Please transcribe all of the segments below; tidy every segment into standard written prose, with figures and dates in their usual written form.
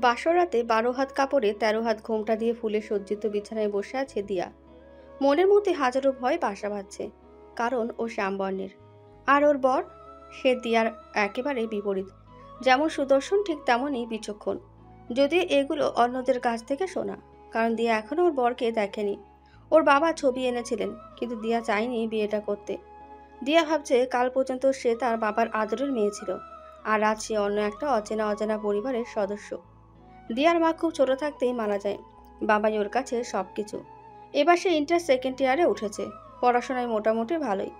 বাসর রাতে 12 হাত কাপড়ে 13 হাত ঘোমটা দিয়ে ফুলে সজ্জিত বিছানায় বসে আছে দিয়া। মনের মধ্যে হাজারো ভয় বাসা বাঁধছে, কারণ ও শ্যামবর্ণের। আর ওর বর, সে দিয়ার একেবারে বিপরীত। যেমন সুদর্শন, ঠিক তেমনই বিচক্ষণ। যদিও এগুলো অন্যদের কাছ থেকে শোনা, কারণ দিয়া এখনো ওর বরকে দেখেনি। ওর বাবা ছবি এনেছিলেন, কিন্তু দিয়া চায়নি বিয়েটা করতে। দিয়া ভাবছে কাল পর্যন্ত সে তার বাবার আদরের মেয়ে ছিল, আর আজ সে অন্য একটা অচেনা অজানা পরিবারের সদস্য। দিয়ার মা খুব ছোট থাকতেই মারা যায়। বাবাই ওর কাছে সবকিছু। এবার সে ইন্টার সেকেন্ড ইয়ারে উঠেছে, পড়াশোনায় মোটামুটি ভালোই।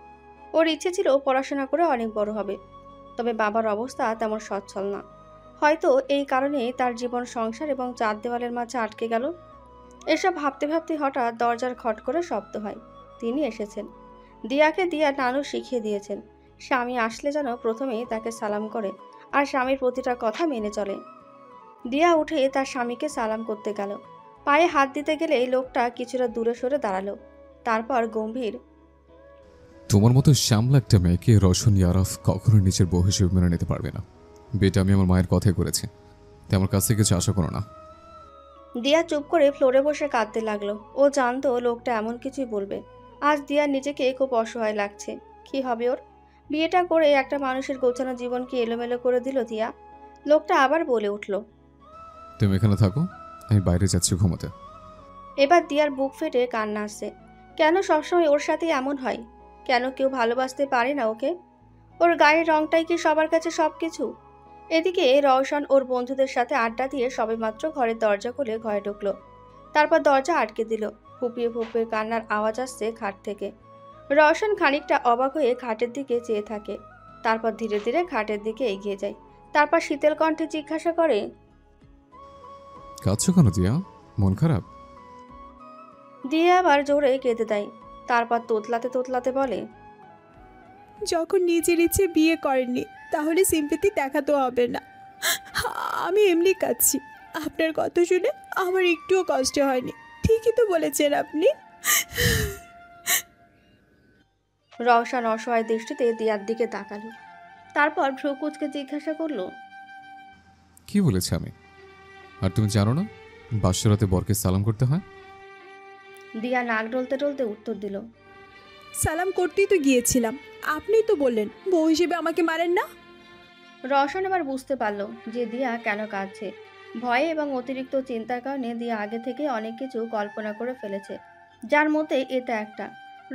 ওর ইচ্ছে ছিল পড়াশোনা করে অনেক বড় হবে, তবে বাবার অবস্থা তেমন সচ্ছল না। হয়তো এই কারণেই তার জীবন সংসার এবং চার দেওয়ালের মাঝে আটকে গেল। এসব ভাবতে ভাবতে হঠাৎ দরজার খট করে শব্দ হয়। তিনি এসেছেন। দিয়াকে দিয়া নানু শিখিয়ে দিয়েছেন, স্বামী আসলে যেন প্রথমেই তাকে সালাম করে, আর স্বামীর প্রতিটা কথা মেনে চলে। দিয়া উঠে তার স্বামীকে সালাম করতে গেল। পায়ে হাত দিতে গেলে লোকটা কিছুটা দূরে সরে দাঁড়ালো। তারপর গম্ভীর, তোমার মতো শ্যামলা একটা মেয়েকে রওশন ইয়ারাফ কখনো নিজের বউ হিসেবে মেনে নিতে পারবে না। বিয়েটা আমি আমার মায়ের কথাই করেছি, তাই আমার কাছ থেকে কিছু আশা করো না। দিয়া চুপ করে ফ্লোরে বসে কাঁদতে লাগলো। ও জানতো লোকটা এমন কিছুই বলবে। আজ দিয়ার নিজেকে খুব অসহায় লাগছে। কি হবে ওর? বিয়েটা করে একটা মানুষের গোছানো জীবনকে এলোমেলো করে দিল দিয়া। লোকটা আবার বলে উঠল, তুমি এখানে থাকো, আমি বাইরে যাচ্ছি ঘুমোতে। এবার দিয়ার বুক ফেটে কান্না আসছে। কেন সবসময় ওর সাথে এমন হয়? কেন কেউ ভালোবাসতে পারে না ওকে? ওর গায়ের রংটাই কি সবার কাছে সবকিছু? এদিকে রওশন ওর বন্ধুদের সাথে আড্ডা দিয়ে সবেমাত্র ঘরের দরজা খুলে ঘরে ঢুকলো। তারপর দরজা আটকে দিল। ফুপিয়ে ফুপিয়ে কান্নার আওয়াজ আসছে খাট থেকে। রওশন খানিকটা অবাক হয়ে খাটের দিকে চেয়ে থাকে। তারপর ধীরে ধীরে খাটের দিকে এগিয়ে যায়। তারপর শীতল কণ্ঠে জিজ্ঞাসা করে, কাঁদছো কেন দিয়া? মন খারাপ? দিয়ে আবার জোরে কেঁদে দেয়। তারপর তোতলাতে তোতলাতে বলে, যখন নিজের ইচ্ছে বিয়ে করেননি, তাহলে সিম্পেথি দেখাতে হবে না। আমি এমনি কাঁদছি। আপনার কথা শুনে আমার একটুও কষ্ট হয়নি। ঠিকই তো বলেছেন আপনি। রওশন অসহায় দৃষ্টিতে দিয়ার দিকে তাকালো। তারপর ভ্রু কুঁচকে জিজ্ঞাসা করলো, কি বলেছি আমি? আর তুমি জানো না বাসরাতে বরকে সালাম করতে হয়? দিয়া নাক ডলতে ডলতে উত্তর দিল, সালাম করতেই তো গিয়েছিলাম। আপনিই তো বললেন বউ হিসেবে আমাকে মারেন না। রওশন এবার বুঝতে পারলো যে দিয়া কেন কাঁদছে। ভয়ে এবং অতিরিক্ত চিন্তার কারণে দিয়া আগে থেকে অনেক কিছু কল্পনা করে ফেলেছে, যার মধ্যে এটা একটা।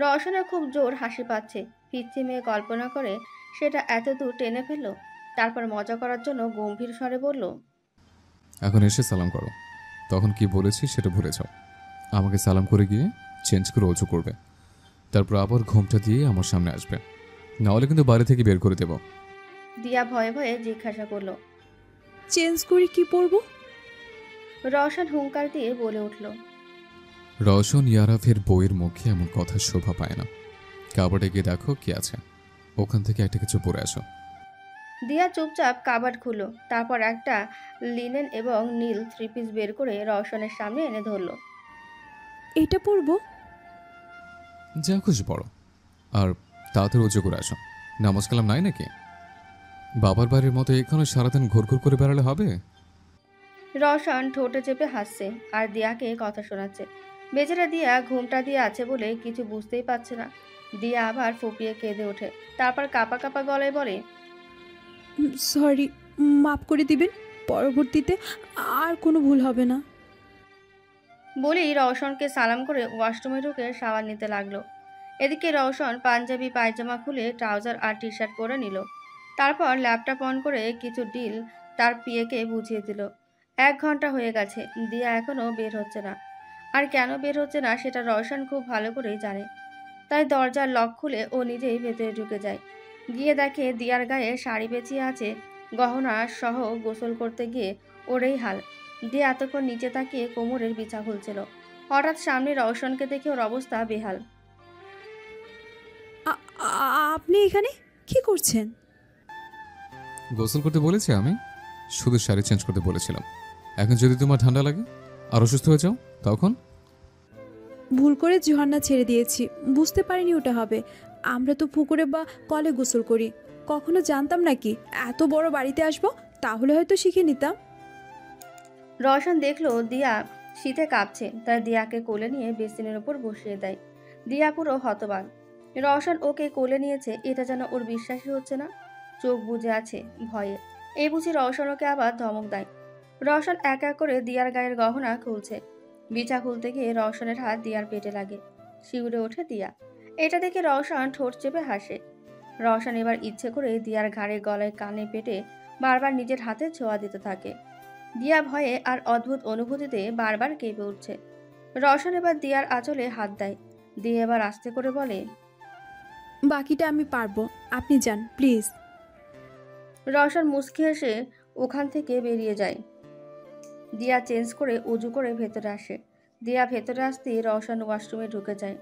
রওশনের খুব জোর হাসি পাচ্ছে। পিচ্চি মেয়ে কল্পনা করে সেটা এত দূর টেনে ফেললো। তারপর মজা করার জন্য গম্ভীর স্বরে বলল, এখন এসে সালাম করো। তখন কি বলেছি সেটা ভুলে যাও। আমাকে সালাম করে গিয়ে চেঞ্জ করে অজু করবে, তারপর আবার ঘোমটা দিয়ে আমার সামনে আসবে, নাহলে কিন্তু বাড়ি থেকে বের করে দেব। দিয়া ভয়ে ভয়ে জিজ্ঞাসা করলো। চেঞ্জ করে কি পরবো? রওশন হুঙ্কার দিয়ে বলে উঠল, রওশন ইয়ারাফের বইয়ের মুখে এমন কথা শোভা পায় না। কাবাডে গিয়ে দেখো কি আছে, ওখান থেকে একটা কিছু পরে আসো। দিয়া চুপচাপ কাবার্ড খুলল। তারপর একটা লিনেন এবং নীল থ্রি পিস বের করে রওশনের সামনে এনে ধরল। এটা পরবো? যা খুশি পড়ো, আর তাড়াতাড়ি উঁচু করে আসো। নামাজ কালাম নাই নাকি? বাবার বাড়ির মতো এখানে সারাদিন ঘুরঘুর করে বেড়ালে হবে? রওশন ঠোঁটে চেপে হাসছে আর দিয়াকে কথা শোনাচ্ছে। বেচারা দিয়া ঘুমটা দিয়ে আছে বলে কিছু বুঝতেই পারছে না। দিয়া আবার ফুপিয়ে কেঁদে ওঠে। তারপর কাপা কাপা গলায় বলে, সরি, মাফ করে দিবেন। পরবর্তীতে আর কোনো ভুল হবে না। বলেই রওশনকে সালাম করে ওয়াশরুমে ঢুকে শাওয়ার নিতে লাগলো। এদিকে রওশন পাঞ্জাবি পায়জামা খুলে ট্রাউজার আর টি শার্ট পরে নিল। তারপর ল্যাপটপ অন করে কিছু ডিল তার পিএকে বুঝিয়ে দিল। 1 ঘন্টা হয়ে গেছে, দিয়া এখনো বের হচ্ছে না। আর কেন বের হচ্ছে না সেটা রওশন খুব ভালো করেই জানে। তাই দরজার লক খুলে ও নিজেই ভেতরে ঢুকে যায়। গিয়ে দেখে দিয়ার গায়ে শাড়ি পেঁচিয়ে আছে, গহনা সহ। গোসল করতে গিয়ে ওর এই হাল। দিয়া এতক্ষণ নিচে তাকিয়ে কোমরের বিছা খুলছিল। হঠাৎ সামনে রওশনকে দেখে ওর অবস্থা বেহাল। আপনি এখানে কি করছেন? গোসল করতে বলেছি আমি, শুধু শাড়ি চেঞ্জ করতে বলেছিলাম। এখন যদি তোমার ঠান্ডা লাগে আর অসুস্থ হয়ে যাও তখন? ভুল করে ঝর্ণা ছেড়ে দিয়েছি, বুঝতে পারিনি ওটা হবে। আমরা তো পুকুরে বা কলে গোসল করি। কখনো জানতাম নাকি এত বড় বাড়িতে আসবো, তাহলে হয়তো শিখে নিতাম। রওশন দেখলো দিয়া শীতে কাঁপছে, তাই দিয়াকে কোলে নিয়ে বেসিনের ওপর বসিয়ে দেয়। দিয়া পুরো হতবাক। রওশন ওকে কোলে নিয়েছে এটা যেন ওর বিশ্বাসই হচ্ছে না। চোখ বুজে আছে ভয়ে। এই বুঝি রওশন ওকে আবার ধমক দেয়। রওশন এক এক করে দিয়ার গায়ের গহনা খুলছে। বিছা খুলতে গিয়ে রওশনের হাত দিয়ার পেটে লাগে। শিউরে ওঠে দিয়া। এটা দেখে রওশন ঠোঁট চেপে হাসে। রওশন এবার ইচ্ছে করে দিয়ার ঘাড়ে গলায় কানে পেটে বারবার নিজের হাতে ছোঁয়া দিতে থাকে। দিয়া ভয়ে আর অদ্ভুত অনুভূতিতে বারবার কেঁপে উঠছে। রওশন এবার দিয়ার আঁচলে হাত দেয়। দিয়ে এবার আস্তে করে বলে, বাকিটা আমি পারবো, আপনি যান প্লিজ। রওশন মুচকি হেসে ওখান থেকে বেরিয়ে যায়। দিয়া চেঞ্জ করে উজু করে ভেতরে আসে। দিয়া ভেতরে আসতেই রওশন ওয়াশরুমে ঢুকে যায়।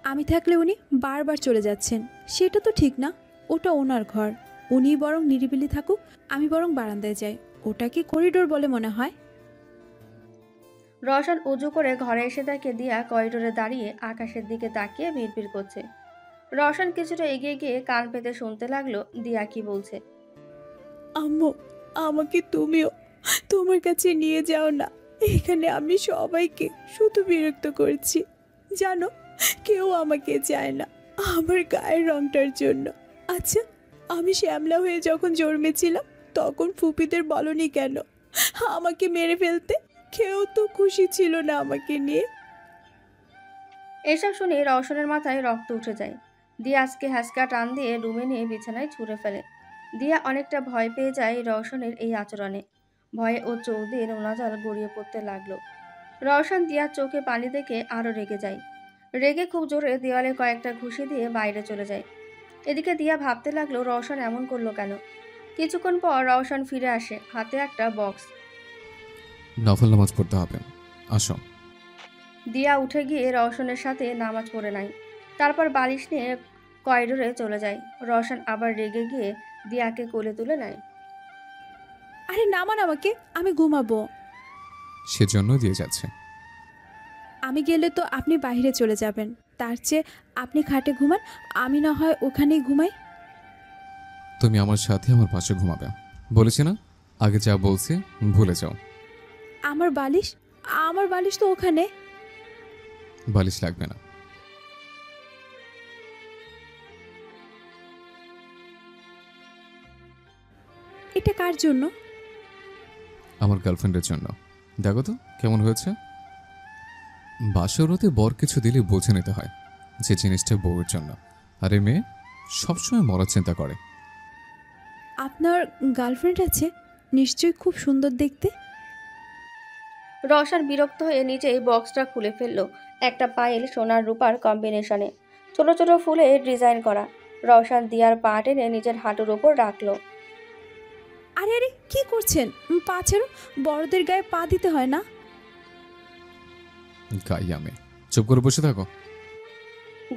আমি থাকলে উনি বারবার চলে যাচ্ছেন, সেটা তো ঠিক না। ওটা ওনার ঘর, উনি বরং নিরিবিলি থাকুক, আমি বরং বারান্দায় যাই। ওটা কি করিডোর বলে মনে হয়? রওশন উজু করে ঘরে এসে দেখে দিয়া করিডোরে দাঁড়িয়ে আকাশের দিকে তাকিয়ে বিড়বিড় করছে। রওশন কিছুটা এগিয়ে গিয়ে কান পেতে শুনতে লাগলো দিয়া কি বলছে। আম্মু, আমাকে তুমিও তোমার কাছে নিয়ে যাও না। এখানে আমি সবাইকে শুধু বিরক্ত করছি, জানো, কেউ আমাকে চায় না আমার গায়ের রংটার জন্য। আচ্ছা, আমি শ্যামলা হয়ে যখন জন্মেছিলাম তখন ফুপিদের বলনি কেন আমাকে মেরে ফেলতে? কেউ তো খুশি ছিল না আমাকে নিয়ে। এসব শুনে রওশনের মাথায় রক্ত উঠে যায়। দিয়া আজকে হ্যাসকা টান দিয়ে রুমে নিয়ে বিছানায় ছুঁড়ে ফেলে। দিয়া অনেকটা ভয় পেয়ে যায় রওশনের এই আচরণে। ভয়ে ও চোখ দিয়ে নোনা জল গড়িয়ে পড়তে লাগলো। রওশন দিয়ার চোখে পানি দেখে আরো রেগে যায়। রেগে খুব জোরে দেওয়ালে কয়েকটা ঘুষি দিয়ে বাইরে চলে যায়। এদিকে দিয়া ভাবতে লাগলো রওশন এমন করলো কেন। কিছুক্ষণ পর রওশন ফিরে আসে, হাতে একটা বক্স। নফল নামাজ পড়তে হবে, আসো। দিয়া উঠে গিয়ে রওশনের সাথে নামাজ পড়ে নেয়। তারপর বালিশ নিয়ে করিডোরে চলে যায়। রওশন আবার রেগে গিয়ে দিয়াকে কোলে তুলে নেয়। আরে নামান আমাকে, আমি ঘুমাবো। সেজন্য দিয়ে যাচ্ছে। আমি গেলে তো আপনি বাইরে চলে যাবেন, তার চেয়ে আপনি খাটে ঘুমান, আমি না হয় ওখানেই ঘুমাই। তুমি আমার সাথে আমার পাশে ঘুমাবে, বলেছি না? আগে যা বলছি ভুলে যাও। আমার বালিশ, আমার বালিশ তো ওখানে। বালিশ লাগবে না। এটা কার জন্য? আমার গার্লফ্রেন্ডের জন্য। দেখো তো কেমন হয়েছে। বাসরতে বর কিছু দিলে বুঝে নিতে হয় যে জিনিসটা বউয়ের জন্য। আরে মেয়ে সবসময় মরার চিন্তা করে। আপনার গার্লফ্রেন্ড আছে? নিশ্চয়ই খুব সুন্দর দেখতে। রওশন বিরক্ত হয়ে নিজেই বক্সটা খুলে ফেললো। একটা পায়েল সোনার রূপার কম্বিনেশনে, ছোট ছোট ফুলে ডিজাইন করা। রওশন দিয়ার পা টেনে নিজের হাঁটুর ওপর রাখলো। আরে আরে কি করছেন? পা ছাড়ো, বড়দের গায়ে পা দিতে হয় না। গাইয়া মেয়ে, চুপ করে বসে থাকো।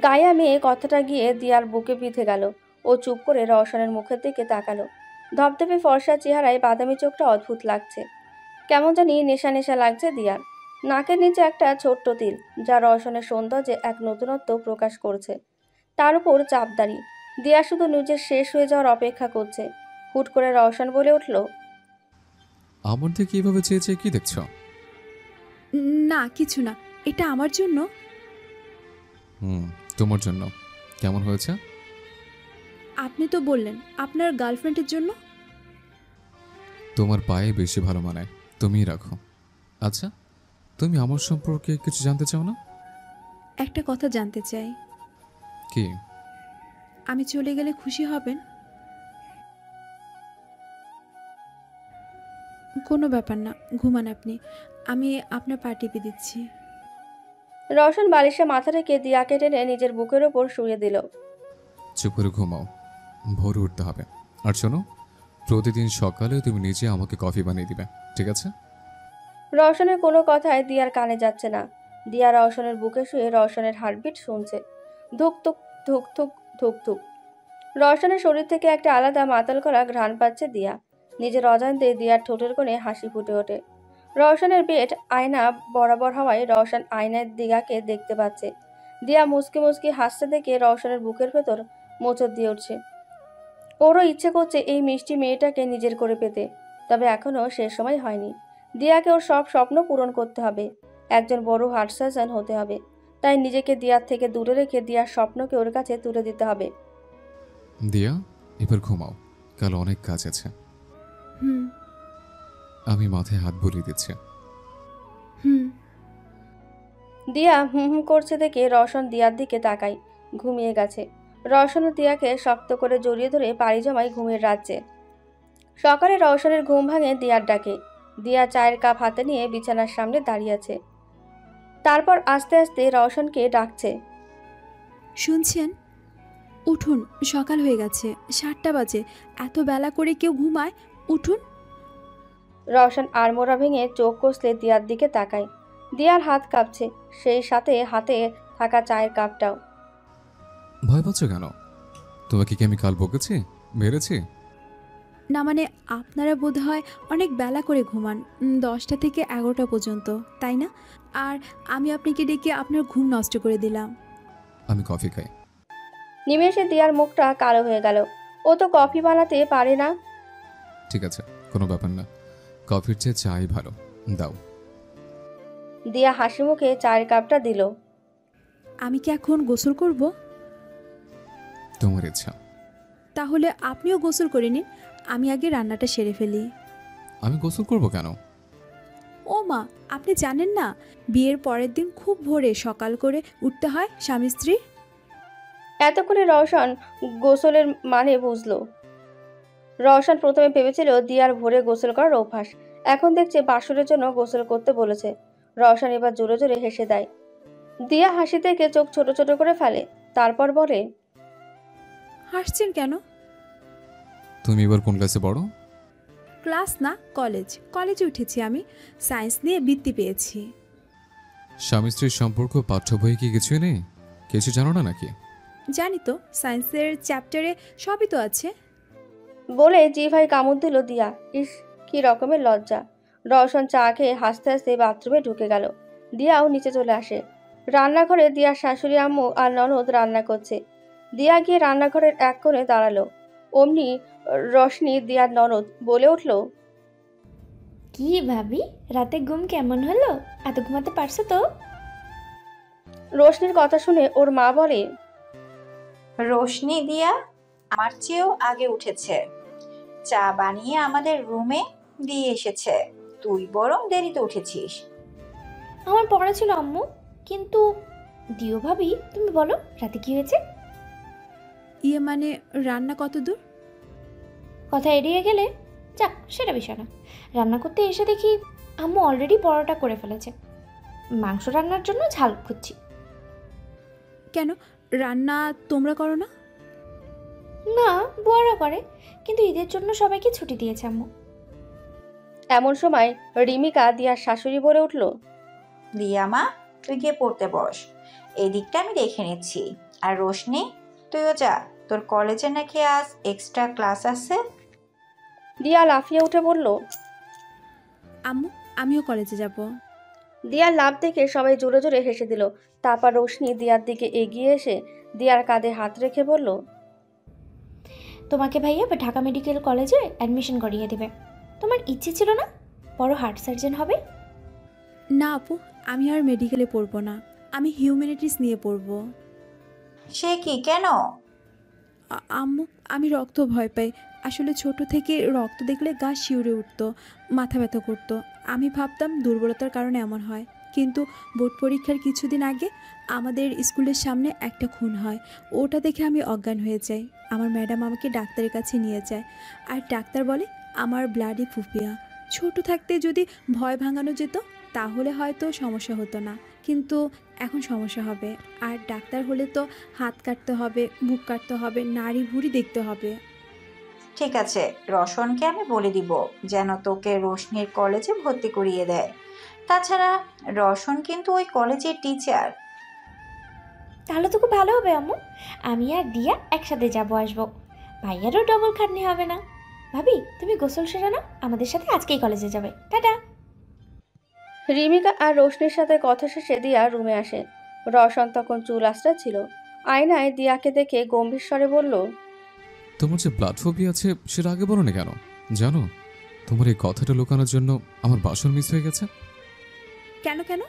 গায়া মেয়ে কথাটা গিয়ে দিয়ার বুকে বিঁধে গেল। ও চুপ করে রওশনের মুখের দিকে তাকালো। ধপধপে ফর্সা চেহারায় বাদামি চোখটা অদ্ভুত লাগছে। কেমন জানি নেশা নেশা লাগছে দিয়ার। নাকের নিচে একটা ছোট্ট তিল, যা রওশনের সৌন্দর্যে এক নতুনত্ব প্রকাশ করছে। তার উপর চাপদারি। দিয়া শুধু নিজের শেষ হয়ে যাওয়ার অপেক্ষা করছে। হুট করে রওশন বলে উঠল, আমার দিকে এইভাবে চেয়ে চেয়ে কি দেখছো? না কিছু না, এটা আমার জন্য। তোমার জন্য। কেমন হয়েছে? আপনি তো বললেন আপনার গার্লফ্রেন্ডের জন্য। তোমার পায়ে বেশি ভালো মানায়, তুমিই রাখো। আচ্ছা, তুমি আমার সম্পর্কে কিছু জানতে চাও না? একটা কথা জানতে চাই। কি? আমি চলে গেলে খুশি হবেন? কোনো ব্যাপার না, ঘুমান আপনি, আমি আপনার পা টিপে দিচ্ছি। রওশন বালিশে মাথা রেখে দিয়াকে টেনে নিজের বুকের ওপর শুয়ে দিল। চুপ করে ঘুমাও, ভোরে উঠতে হবে। আর শোনো, প্রতিদিন সকালে তুমি নিজে আমাকে কফি বানিয়ে দিবে, ঠিক আছে? রওশনের কোনো কথায় দিয়ার কানে যাচ্ছে না। দিয়া রওশনের বুকে শুয়ে রওশনের হার্টবিট শুনছে। ধুক ধুক ধুক ধুক ধুক ধুক। রওশনের শরীর থেকে একটা আলাদা মাতাল করা ঘ্রাণ পাচ্ছে দিয়া। নিজের অজান্তে দিয়ার ঠোঁটের কোণে হাসি ফুটে ওঠে। রওশনের পেট আয়না বরাবর হওয়ায় রওশন আয়নার দিয়াকে দেখতে পাচ্ছে। দিয়া মুচকি মুচকি হাসতে দেখে রওশনের বুকের ভেতর মোচড় দিয়ে উঠছে। ওরও ইচ্ছে করছে এই মিষ্টি মেয়েটাকে নিজের করে পেতে, তবে এখনও শেষ সময় হয়নি। দিয়াকে ওর সব স্বপ্ন পূরণ করতে হবে, একজন বড় হার্ট সার্জন হতে হবে। তাই নিজেকে দিয়ার থেকে দূরে রেখে দিয়ার স্বপ্নকে ওর কাছে তুলে দিতে হবে। দিয়া, এবার ঘুমাও, কাল অনেক কাজ আছে। হুম। আমি মাথায় হাত বুলিয়ে দিচ্ছি। হুম। দিয়া হুম হুম করছে দেখে রওশন দিয়ার দিকে তাকায়। ঘুমিয়ে গেছে। রওশন ও দিয়াকে শক্ত করে জড়িয়ে ধরে পাড়ি জমায় ঘুমের রাজ্যে। সকালে রওশনের ঘুম ভাঙে দিয়ার ডাকে। দিয়া চায়ের কাপ হাতে নিয়ে বিছানার সামনে দাঁড়িয়ে আছে। তারপর আস্তে আস্তে রওশনকে ডাকছে। শুনছেন? উঠুন, সকাল হয়ে গেছে, 7টা বাজে। এত বেলা করে কেউ ঘুমায়? উঠুন। রওশন আড়মোড়া ভেঙে চোখ কষলে দিয়ার দিকে তাকায়। দিয়ার হাত কাঁপছে, সেই সাথে হাতে থাকা চায়ের কাপটাও। ভয় পাচ্ছ কেন? তোমাকে কি আমি কাল বকেছি, মেরেছি? না মানে, আপনারা বোধহয় অনেক বেলা করে ঘুমান, 10টা থেকে 11টা পর্যন্ত, তাই না? আর আমি আপনাকে ডেকে আপনার ঘুম নষ্ট করে দিলাম। আমি কফি খাই। নিমেষে দিয়ার মুখটা কালো হয়ে গেল। ও তো কফি বানাতে পারে না। ঠিক আছে, কোনো ব্যাপার না, কফির চেয়ে চাই ভালো, দাও। দিয়া হাসি মুখে চায়ের কাপটা দিল। আমি কি এখন গোসল করব? তোমার ইচ্ছা। তাহলে আপনিও গোসল করে নিন, আমি আগে রান্নাটা সেরে ফেলি। আমি গোসল করব কেন? ও মা, আপনি জানেন না, বিয়ের পরের দিন খুব ভোরে সকাল করে উঠতে হয় স্বামী স্ত্রী। এতক্ষণে রওশন গোসলের মানে বুঝলো। রওশন প্রথমে ভেবেছিল দিয়ার ভোরে গোসল করার অভ্যাস, এখন দেখছে বাসরের জন্য গোসল করতে বলেছে। রওশন এবার জোরে জোরে হেসে দেয়। দিয়া হাসি থেকে চোখ ছোট ছোট করে ফেলে, তারপর বলে, হাসছেন কেন? তুমি এবার কোন ক্লাসে পড়ো? ক্লাস না, কলেজ। কলেজে উঠেছি আমি, সায়েন্স নিয়ে বৃত্তি পেয়েছি। স্বামী স্ত্রীর সম্পর্ক পাঠ্য বইয়ে কি কিছুই নেই? কিছু জানো না নাকি? জানি তো, সায়েন্সের চ্যাপ্টারে সবই তো আছে। বলে জিভাই কামড় দিল দিয়া। ইস, কি রকমের লজ্জা। রওশন চা খেয়ে হাসতে হাসতে বাথরুমে ঢুকে গেল। দিয়াও নিচে চলে আসে। রান্নাঘরে দিয়ার শাশুড়ি আম্মু আর ননদ রান্না করছে। দিয়া গিয়ে রান্নাঘরের এক কোণে দাঁড়ালো। অমনি রশনি, দিয়ার ননদ, বলে উঠল, কি ভাবি, রাতে ঘুম কেমন হলো? এত ঘুমাতে পারছো তো? রোশনির কথা শুনে ওর মা বলে, রোশনি দিয়া আমার চেয়েও আগে উঠেছে, চা বানিয়ে আমাদের রুমে দিয়ে এসেছে। তুই বরং দেরিতে উঠেছিস। আমার পড়া ছিল আম্মু, কিন্তু দিও ভাবি, তুমি বলো রাতে কি হয়েছে? ইয়ে মানে, রান্না কত দূর? কথা এড়িয়ে গেলে যাক, সেটা বিষয় না। রান্না করতে এসে দেখি আম্মু অলরেডি পরোটা করে ফেলেছে। মাংস রান্নার জন্য ঝাল খুঁজছি। কেন, রান্না তোমরা করো না? না, বুয়ারা করে, কিন্তু ঈদের জন্য সবাইকে ছুটি দিয়েছে আম্মু। এমন সময় রিমিকা, দিয়ার শাশুড়ি, বলে উঠল, দিয়া মা, তুই গিয়ে পড়তে বস, এই দিকটা আমি দেখে নিচ্ছি। আর রোশনি, তুইও যা, তোর কলেজে নাকি আজ এক্সট্রা ক্লাস আছে। দিয়া লাফিয়ে উঠে বলল, আম্মু, আমিও কলেজে যাব। দিয়ার লাভ দেখে সবাই জোরে জোরে হেসে দিল। তারপর রোশনি দিয়ার দিকে এগিয়ে এসে দিয়ার কাঁধে হাত রেখে বলল, তোমাকে ভাইয়া ঢাকা মেডিকেল কলেজে অ্যাডমিশন করিয়ে দেবে। তোমার ইচ্ছে ছিল না বড় হার্ট সার্জন হবে? না আপু, আমি আর মেডিকেলে পড়বো না, আমি হিউম্যানিটিস নিয়ে পড়বো। সে কি, কেন? আম্মু, আমি রক্ত ভয় পাই। আসলে ছোট থেকে রক্ত দেখলে গা শিউরে উঠতো, মাথা ব্যথা করতো। আমি ভাবতাম দুর্বলতার কারণে এমন হয়, কিন্তু বোর্ড পরীক্ষার কিছুদিন আগে আমাদের স্কুলের সামনে একটা খুন হয়। ওটা দেখে আমি অজ্ঞান হয়ে যাই। আমার ম্যাডাম আমাকে ডাক্তারের কাছে নিয়ে যায়, আর ডাক্তার বলে আমার ব্লাডে ফুফিয়া। ছোট থাকতে যদি ভয় ভাঙানো যেত তাহলে হয়তো সমস্যা হতো না, কিন্তু এখন সমস্যা হবে। আর ডাক্তার হলে তো হাত কাটতে হবে, বুক কাটতে হবে, নাড়ি ভুঁড়ি দেখতে হবে। ঠিক আছে, রোশনকে আমি বলে দিব যেন তোকে রোশনির কলেজে ভর্তি করিয়ে দেয়। তাছাড়া রোশন কিন্তু ওই কলেজের টিচার। তাহলে তো খুব ভালো হবে আম্মু, আমি আর দিয়া একসাথে যাবো আসবো, ভাইয়ারও ডবল খাটনি হবে না। ভাবি, তুমি গোসল সেরে নাও, আমাদের সাথে আজকেই কলেজে যাবে। টাটা। রিমিকা আর রোশনির সাথে কথা শেষে দিয়া রুমে আসে। রওশন তখন চুল আঁচড়া ছিল। আয়নায় দিয়াকে দেখে গম্ভীর স্বরে বলল, তোমার যে ব্লাড ফোবিয়া আছে সেটা আগে বলো না কেন? জানো, তোমার এই কথাটা লুকানোর জন্য আমার বাসর মিস হয়ে গেছে। কেন কেন?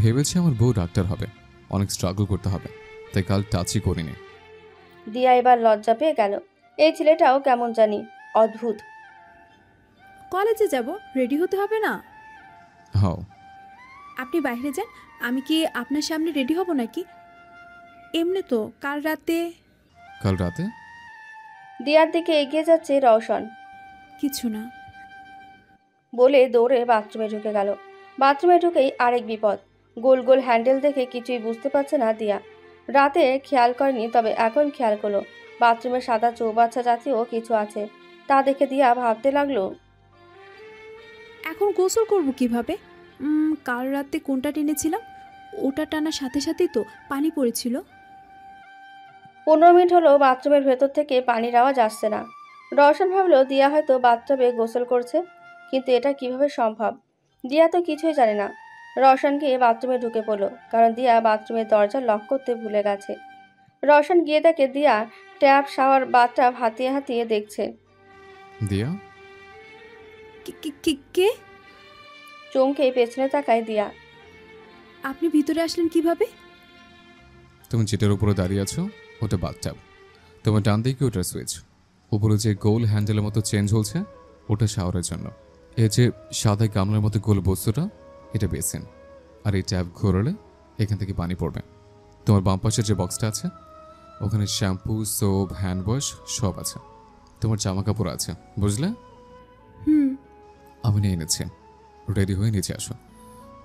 ভেবেছি আমার বউ ডাক্তার হবে, অনেক স্ট্রাগল করতে হবে, তাই কাল টাচই করিনি। দিয়া এবার লজ্জা পেয়ে গেল। এই ছেলেটাও কেমন জানি অদ্ভুত। কলেজে যাব, রেডি হতে হবে না? হাও। আপনি বাইরে যান, আমি কি আপনার সামনে রেডি হব নাকি? এমনি তো কাল রাতে। কাল রাতে? দিয়ার দিকে এগিয়ে যাচ্ছে রওশন। কিছু না। বলে দৌড়ে বাথরুমে ঢুকে গেল। বাথরুমে ঢুকেই আরেক বিপদ। গোল গোল হ্যান্ডেল দেখে কিছুই বুঝতে পারছে না দিয়া। রাতে খেয়াল করেনি, তবে এখন খেয়াল করলো বাথরুমে সাদা চৌবাচ্চা জাতীয় কিছু আছে। তা দেখে দিয়া ভাবতে লাগলো, এখন গোসল করব কিভাবে? কাল রাতে কোনটা টেনেছিলাম? ওটা টানার সাথে সাথেই তো পানি পড়েছিল। 15 মিনিট হলো বাথরুমের ভেতর থেকে পানির আওয়াজ আসছে না। রওশন ভাবলো দিয়া হয়তো বাথটবে গোসল করছে, কিন্তু এটা কিভাবে সম্ভব? দিয়া তো কিছুই জানে না। রওশন গিয়ে বাথরুমে ঢুকে পড়লো, কারণ দিয়া বাথরুমের দরজা লক করতে ভুলে গেছে। রওশন গিয়ে দেখে দিয়া ট্যাপ, শাওয়ার, বাথটাব হাতিয়ে হাতিয়ে দেখছে। দিয়া? কে? চমকে পেছনে তাকায় দিয়া। আপনি ভিতরে আসলেন কিভাবে? তুমি যেটার উপরে দাঁড়িয়ে আছো ওটা বাথটাব, তোমার ডান দিকে ওটার সুইচ। উপরে যে গোল হ্যান্ডেলের মতো চেঞ্জ হচ্ছে ওটা শাওয়ারের জন্য। এই যে সাদা গামলার মতো গোল বস্তুটা, এটা বেসিন। আর এই ট্যাপ ঘোরালে এখান থেকে পানি পড়বে। তোমার বাম পাশের যে বক্সটা আছে ওখানে শ্যাম্পু, সোপ, হ্যান্ড ওয়াশ সব আছে। তোমার জামা কাপড় আছে, বুঝলে? হুম। আমি নিয়ে এনেছি, রেডি হয়ে নিচে আসো।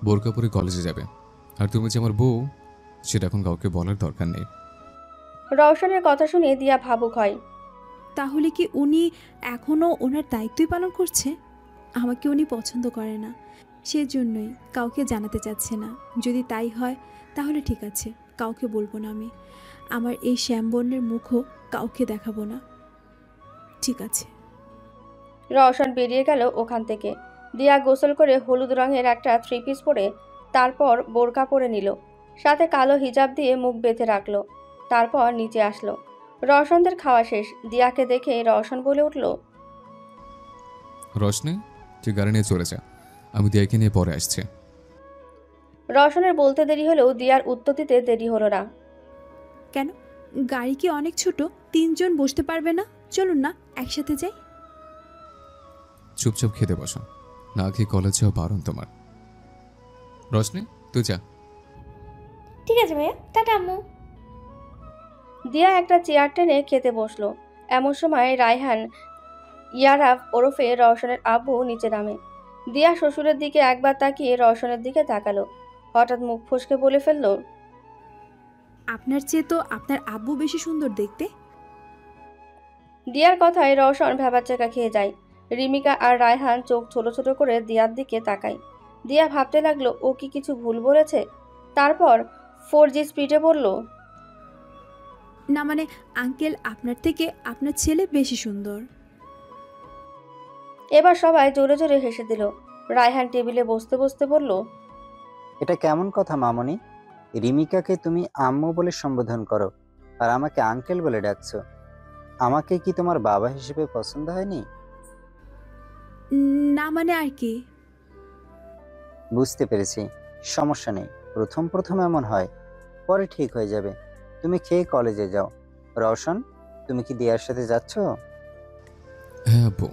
বোরকা পরে কলেজে যাবে। আর তুমি যে আমার বউ সেটা এখন কাউকে বলার দরকার নেই। রওশনের কথা শুনে দিয়া ভাবুক হয়। তাহলে কি উনি এখনো ওনার দায়িত্বই পালন করছে? আমাকে উনি পছন্দ করে না, সেজন্যই কাউকে জানাতে চাচ্ছে না। যদি তাই হয় তাহলে ঠিক আছে, কাউকে বলবো না। আমি আমার এই শ্যামবর্ণের মুখও কাউকে দেখাবো না। ঠিক আছে। রওশন বেরিয়ে গেল ওখান থেকে। দিয়া গোসল করে হলুদ রঙের একটা 3 পিস পরে তারপর বোরকা পরে নিল, সাথে কালো হিজাব দিয়ে মুখ বেঁধে রাখলো। তারপর নিচে আসলো। রওশনদের খাওয়া শেষ। দিয়াকে দেখে রওশন বলে উঠল, রশনি, তুই গাড়ি নিয়ে চলে যা, আমি দিয়াকে নিয়ে পরে আসছি। রওশনের বলতে দেরি হলেও দিয়ার উত্তর দিতে দেরি হলো না। কেন? গাড়ি কি অনেক ছোট? 3 জন বসতে পারবে না? চলুন না একসাথে যাই। চুপচাপ খেতে বসো, না খেয়ে কলেজ যাওয়া বারণ তোমার। রশনি, তুই যা। ঠিক আছে ভাইয়া, টাটা আম্মু। দিয়া একটা চেয়ার টেনে খেতে বসলো। এমন সময় রায়হান ইয়ারাফ ওরফে রওশনের আব্বু নিচে নামে। দিয়া শ্বশুরের দিকে একবার তাকিয়ে রওশনের দিকে তাকালো। হঠাৎ মুখ ফসকে বলে ফেলল, আপনার চেয়ে তো আপনার আব্বু বেশি সুন্দর দেখতে। দিয়ার কথায় রওশন ভ্যাবাচ্চাকা খেয়ে যায়। রিমিকা আর রায়হান চোখ ছোট ছোট করে দিয়ার দিকে তাকায়। দিয়া ভাবতে লাগলো ও কি কিছু ভুল বলেছে। তারপর 4G স্পিডে বলল, না মানে আঙ্কেল, আপনার থেকে আপনার ছেলে বেশি সুন্দর। এবার সবাই জোরে জোরে হেসে দিল। রায়হান টেবিলে বসতে বসতে বলল, এটা কেমন কথা মামনি? রিমিকাকে তুমি আম্মু বলে সম্বোধন করো আর আমাকে আঙ্কেল বলে ডাকছো। আমাকে কি তোমার বাবা হিসেবে পছন্দ হয়নি? না মানে আর কি? বুঝতে পেরেছি, সমস্যা নেই। প্রথম প্রথম এমন হয়, পরে ঠিক হয়ে যাবে। তুমি খেয়ে কলেজে যাও। রওশন, তুমি কি দিয়ার সাথে যাচ্ছ? হ্যাঁ আব্বু।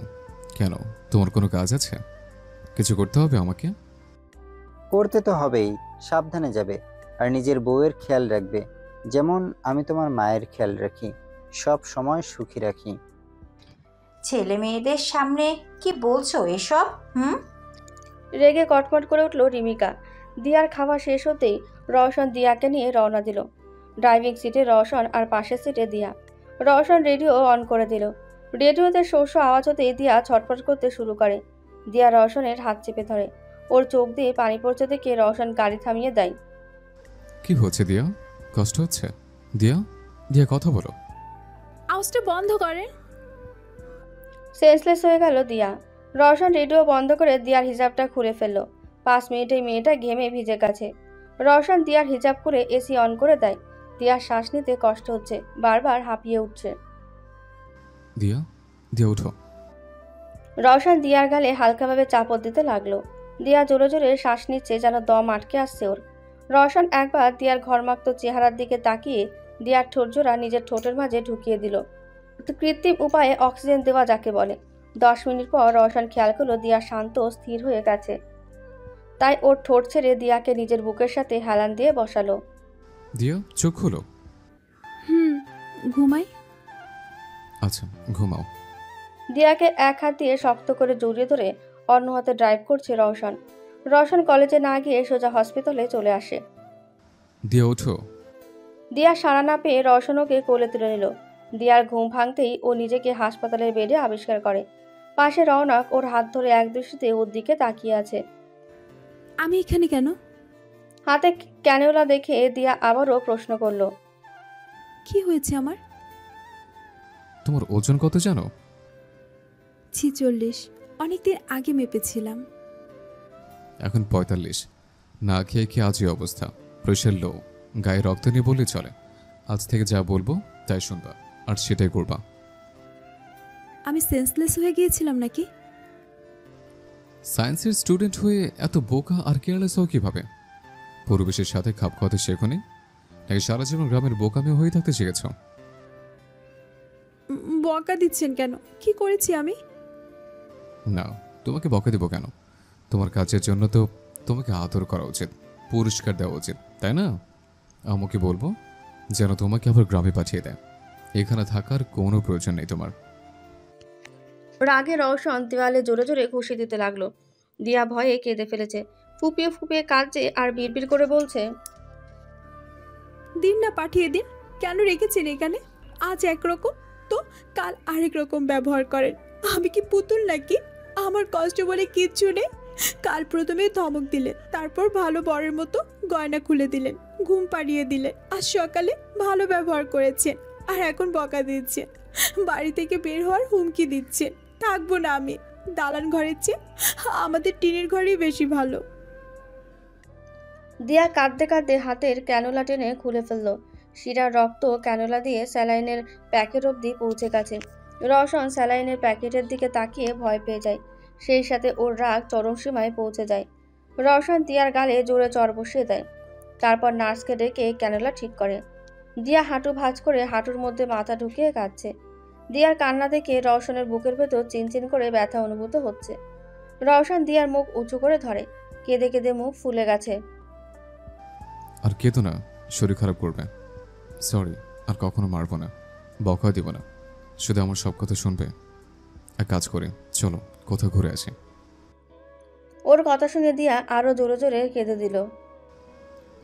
কেন, তোমার কোনো কাজ আছে? কিছু করতে হবে আমাকে? করতে তো হবেই, সাবধানে যাবে আর নিজের বউয়ের খেয়াল রাখবে, যেমন আমি তোমার মায়ের খেয়াল রাখি, সব সময় সুখী রাখি। ছেলে মেয়েদের সামনে কি বলছো এসব? রেগে কটমট করে উঠল রিমিকা। দিয়ার খাওয়া শেষ হতেই রওশন দিয়াকে নিয়ে রওনা দিল। ড্রাইভিং সিটে রওশন আর পাশের সিটে দিয়া। রওশন রেডিও অন করে দিল। রেডিওতে শো শো আওয়াজ হতেই দিয়া ছটফট করতে শুরু করে। দিয়া রওশনের হাত চেপে ধরে। ওর চোখ দিয়ে পানি পড়ছে দেখে রওশন গাড়ি থামিয়ে দেয়। কি হচ্ছে দিয়া? কষ্ট হচ্ছে? দিয়া, দিয়া কথা বলো। আওয়াজটা বন্ধ করেন। সেন্সলেস হয়ে গেল দিয়া। রওশন রেডিও বন্ধ করে দিয়ার হিজাবটা খুলে ফেলল। 5 মিনিটেই মেয়েটা ঘেমে ভিজে গেছে। রওশন দিয়ার হিজাব করে এসি অন করে দেয়। দিয়ার শ্বাস নিতে কষ্ট হচ্ছে, বারবার হাঁপিয়ে উঠছে। দিয়া, দিয়া ওঠো। রওশন দিয়ার গালে হালকাভাবে চাপড় দিতে লাগলো। দিয়া জোরে জোরে শ্বাস নিচ্ছে, যেন দম আটকে আসছে ওর। রওশন একবার দিয়ার ঘর্মাক্ত চেহারার দিকে তাকিয়ে দিয়ার ঠোঁটজোড়া নিজের ঠোঁটের মাঝে ঢুকিয়ে দিল। কৃত্রিম উপায়ে অক্সিজেন দেওয়া যাকে বলে। 10 মিনিট পর রওশন খেয়াল করলো দিয়া শান্ত ও স্থির হয়ে গেছে। তাই ওর ঠোঁট ছেড়ে দিয়াকে নিজের বুকের সাথে হেলান দিয়ে বসালো। দিয়া, চোখ খোলো। ঘুমাই। আচ্ছা, ঘুমাও। দিয়াকে এক হাত দিয়ে শক্ত করে জড়িয়ে ধরে অন্য হাতে ড্রাইভ করছে রওশন। রওশন কলেজে না গিয়ে সোজা হসপিটালে চলে আসে। দিয়া ওঠো। দিয়া সাড়া না পেয়ে রওশন ওকে কোলে তুলে নিল। দিয়ার ঘুম ভাঙতেই ও নিজেকে হাসপাতালের বেডে আবিষ্কার করে। পাশে রওনক ওর হাত ধরে এক দৃষ্টিতে ওর দিকে তাকিয়ে আছে। আমি এখানে কেন? হাতে ক্যানুলা দেখে দিয়া আবারও প্রশ্ন করলো। কি হয়েছে আমার? তোমার ওজন কত জানো? 46। অনেকদিন আগে মেপেছিলাম। এখন 45। না খেয়ে খেয়ে আজই অবস্থা। প্রেশার লো, গায়ে রক্ত নিয়ে বললে চলে। আজ থেকে যা বলবো তাই শুনবা, আর সেটাই করবা। আমি সেন্সলেস হয়ে গিয়েছিলাম নাকি? সায়েন্সের স্টুডেন্ট হয়ে এত বোকা আর কেয়ারলেস হও কিভাবে? পরিবেশের সাথে খাপ খাওয়াতে শেখো নি, নাকি সারা জীবন গ্রামের বোকামে হয়ে থাকতে শিখেছ? বকা দিচ্ছেন কেন? কি করেছি আমি? না, তোমাকে বকা দেবো কেন? তোমার কাজের জন্য তো তোমাকে আদর করা উচিত, পুরস্কার দেওয়া উচিত, তাই না? আমাকে বলবো যেন তোমাকে আবার গ্রামে পাঠিয়ে দেয়। এখানে থাকার কোনো প্রয়োজন নেই তোমার। রাগে রওশন দেওয়ালে জোরে জোরে ঘুষি দিতে লাগলো। দিয়া ভয়ে কেঁদে ফেলেছে। ফুপিয়ে ফুপিয়ে কাঁদছে আর বিড়বিড় করে বলছে, দিন না, পাঠিয়ে দিন। কেন রেখেছেন এখানে? আজ একরকম তো কাল আরেক রকম ব্যবহার করেন। আমি কি পুতুল নাকি? আমার কষ্ট বলে কিচ্ছু নেই। কাল প্রথমে ধমক দিলেন, তারপর ভালো বরের মতো গয়না খুলে দিলেন, ঘুম পাড়িয়ে দিলেন। আজ সকালে ভালো ব্যবহার করেছেন, আর এখন বকা দিচ্ছেন। বাড়ি থেকে বের হওয়ার হুমকি দিচ্ছেন। থাকবো না আমি। দালান ঘরের চেয়ে আমাদের টিনের ঘরেই বেশি ভালো। দিয়া কাঁদতে কাঁদতে হাতের ক্যানুলা টেনে খুলে ফেললো। শিরার রক্ত ক্যানুলা দিয়ে স্যালাইনের প্যাকেট অবধি পৌঁছে গেছে। রওশন স্যালাইনের প্যাকেটের দিকে তাকিয়ে ভয় পেয়ে যায়। সেই সাথে ওর রাগ চরম সীমায় পৌঁছে যায়। রওশন দিয়ার গালে জোরে চড় বসিয়ে দেয়। তারপর নার্সকে ডেকে ক্যানুলা ঠিক করে। দিয়া হাঁটু ভাঁজ করে হাঁটুর মধ্যে মাথা ঢুকিয়ে কাঁদছে। দিয়ার কান্না দেখে রওশনের বুকের ভেতর চিনচিন করে ব্যথা অনুভূত হচ্ছে। রওশন দিয়ার মুখ উঁচু করে ধরে। কেঁদে কেঁদে মুখ ফুলে গেছে। আর কেতো না, শরীর খারাপ করবে। সরি, আর কখনো মারবো না, বকা দিব না। শুধু আমার সব কথা শুনবে। এক কাজ করে চলো কোথাও ঘুরে আসি। ওর কথা শুনে দিয়া আরো জোরে জোরে কেঁদে দিল।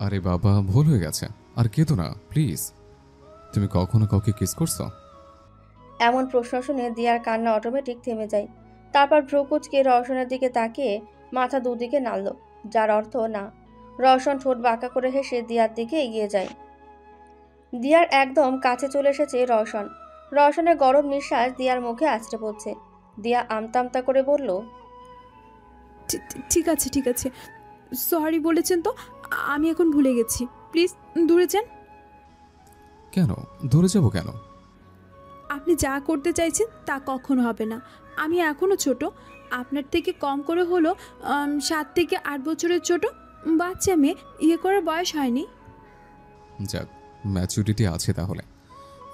আরে বাবা, ভুল হয়ে গেছে, আর কেতো না প্লিজ। তুমি কখনো কাউকে কিস করছো? এমন প্রশ্ন শুনে দিয়ার কান্না অটোমেটিক থেমে যায়। তারপর ভ্রু কুঁচকে রওশনের দিকে তাকিয়ে মাথা দুদিকে নাড়ল, যার অর্থ না। রওশন ঠোঁট বাঁকা করে হেসে দিয়ার দিকে এগিয়ে যায়। দিয়ার একদম কাছে চলে এসেছে রওশন। রওশনের গরম নিঃশ্বাস দিয়ার মুখে আছড়ে পড়ছে। দিয়া আমতা আমতা করে বলল, ঠিক আছে, ঠিক আছে। সরি বলেছেন তো, আমি এখন ভুলে গেছি। প্লিজ দূরে যান। কেন দূরে যাবো কেন? আপনি যা করতে চাইছেন তা কখনো হবে না। আমি এখনও ছোট, আপনার থেকে কম করে হলো 7 থেকে 8 বছরের ছোট। বাচ্চা মেয়ে, ইয়ে করার বয়স হয়নি। যাক, ম্যাচুরিটি আছে তাহলে।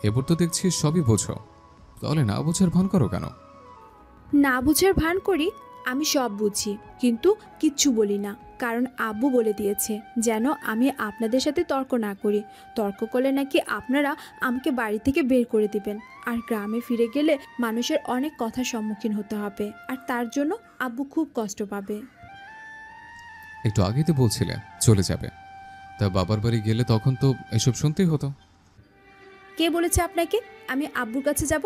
এবার তো দেখছি সবই বোঝো, তাহলে না বোঝার ভান করো কেন? না বুঝার ভান করি, আমি সব বুঝি, কিন্তু কিচ্ছু বলি না। কারণ আব্বু বলে দিয়েছে যেন আমি আপনাদের সাথে তর্ক না করি। তর্ক করলে নাকি আপনারা আমাকে বাড়ি থেকে বের করে দিবেন, আর গ্রামে ফিরে গেলে মানুষের অনেক কথার সম্মুখীন হতে হবে, আর তার জন্য আব্বু খুব কষ্ট পাবে। একটু আগেই তো বলছিলে চলে যাবে, তা বাবার বাড়ি গেলে তখন তো এসব শুনতেই হতো। কে বলেছে আপনাকে আমি আব্বুর কাছে যাব?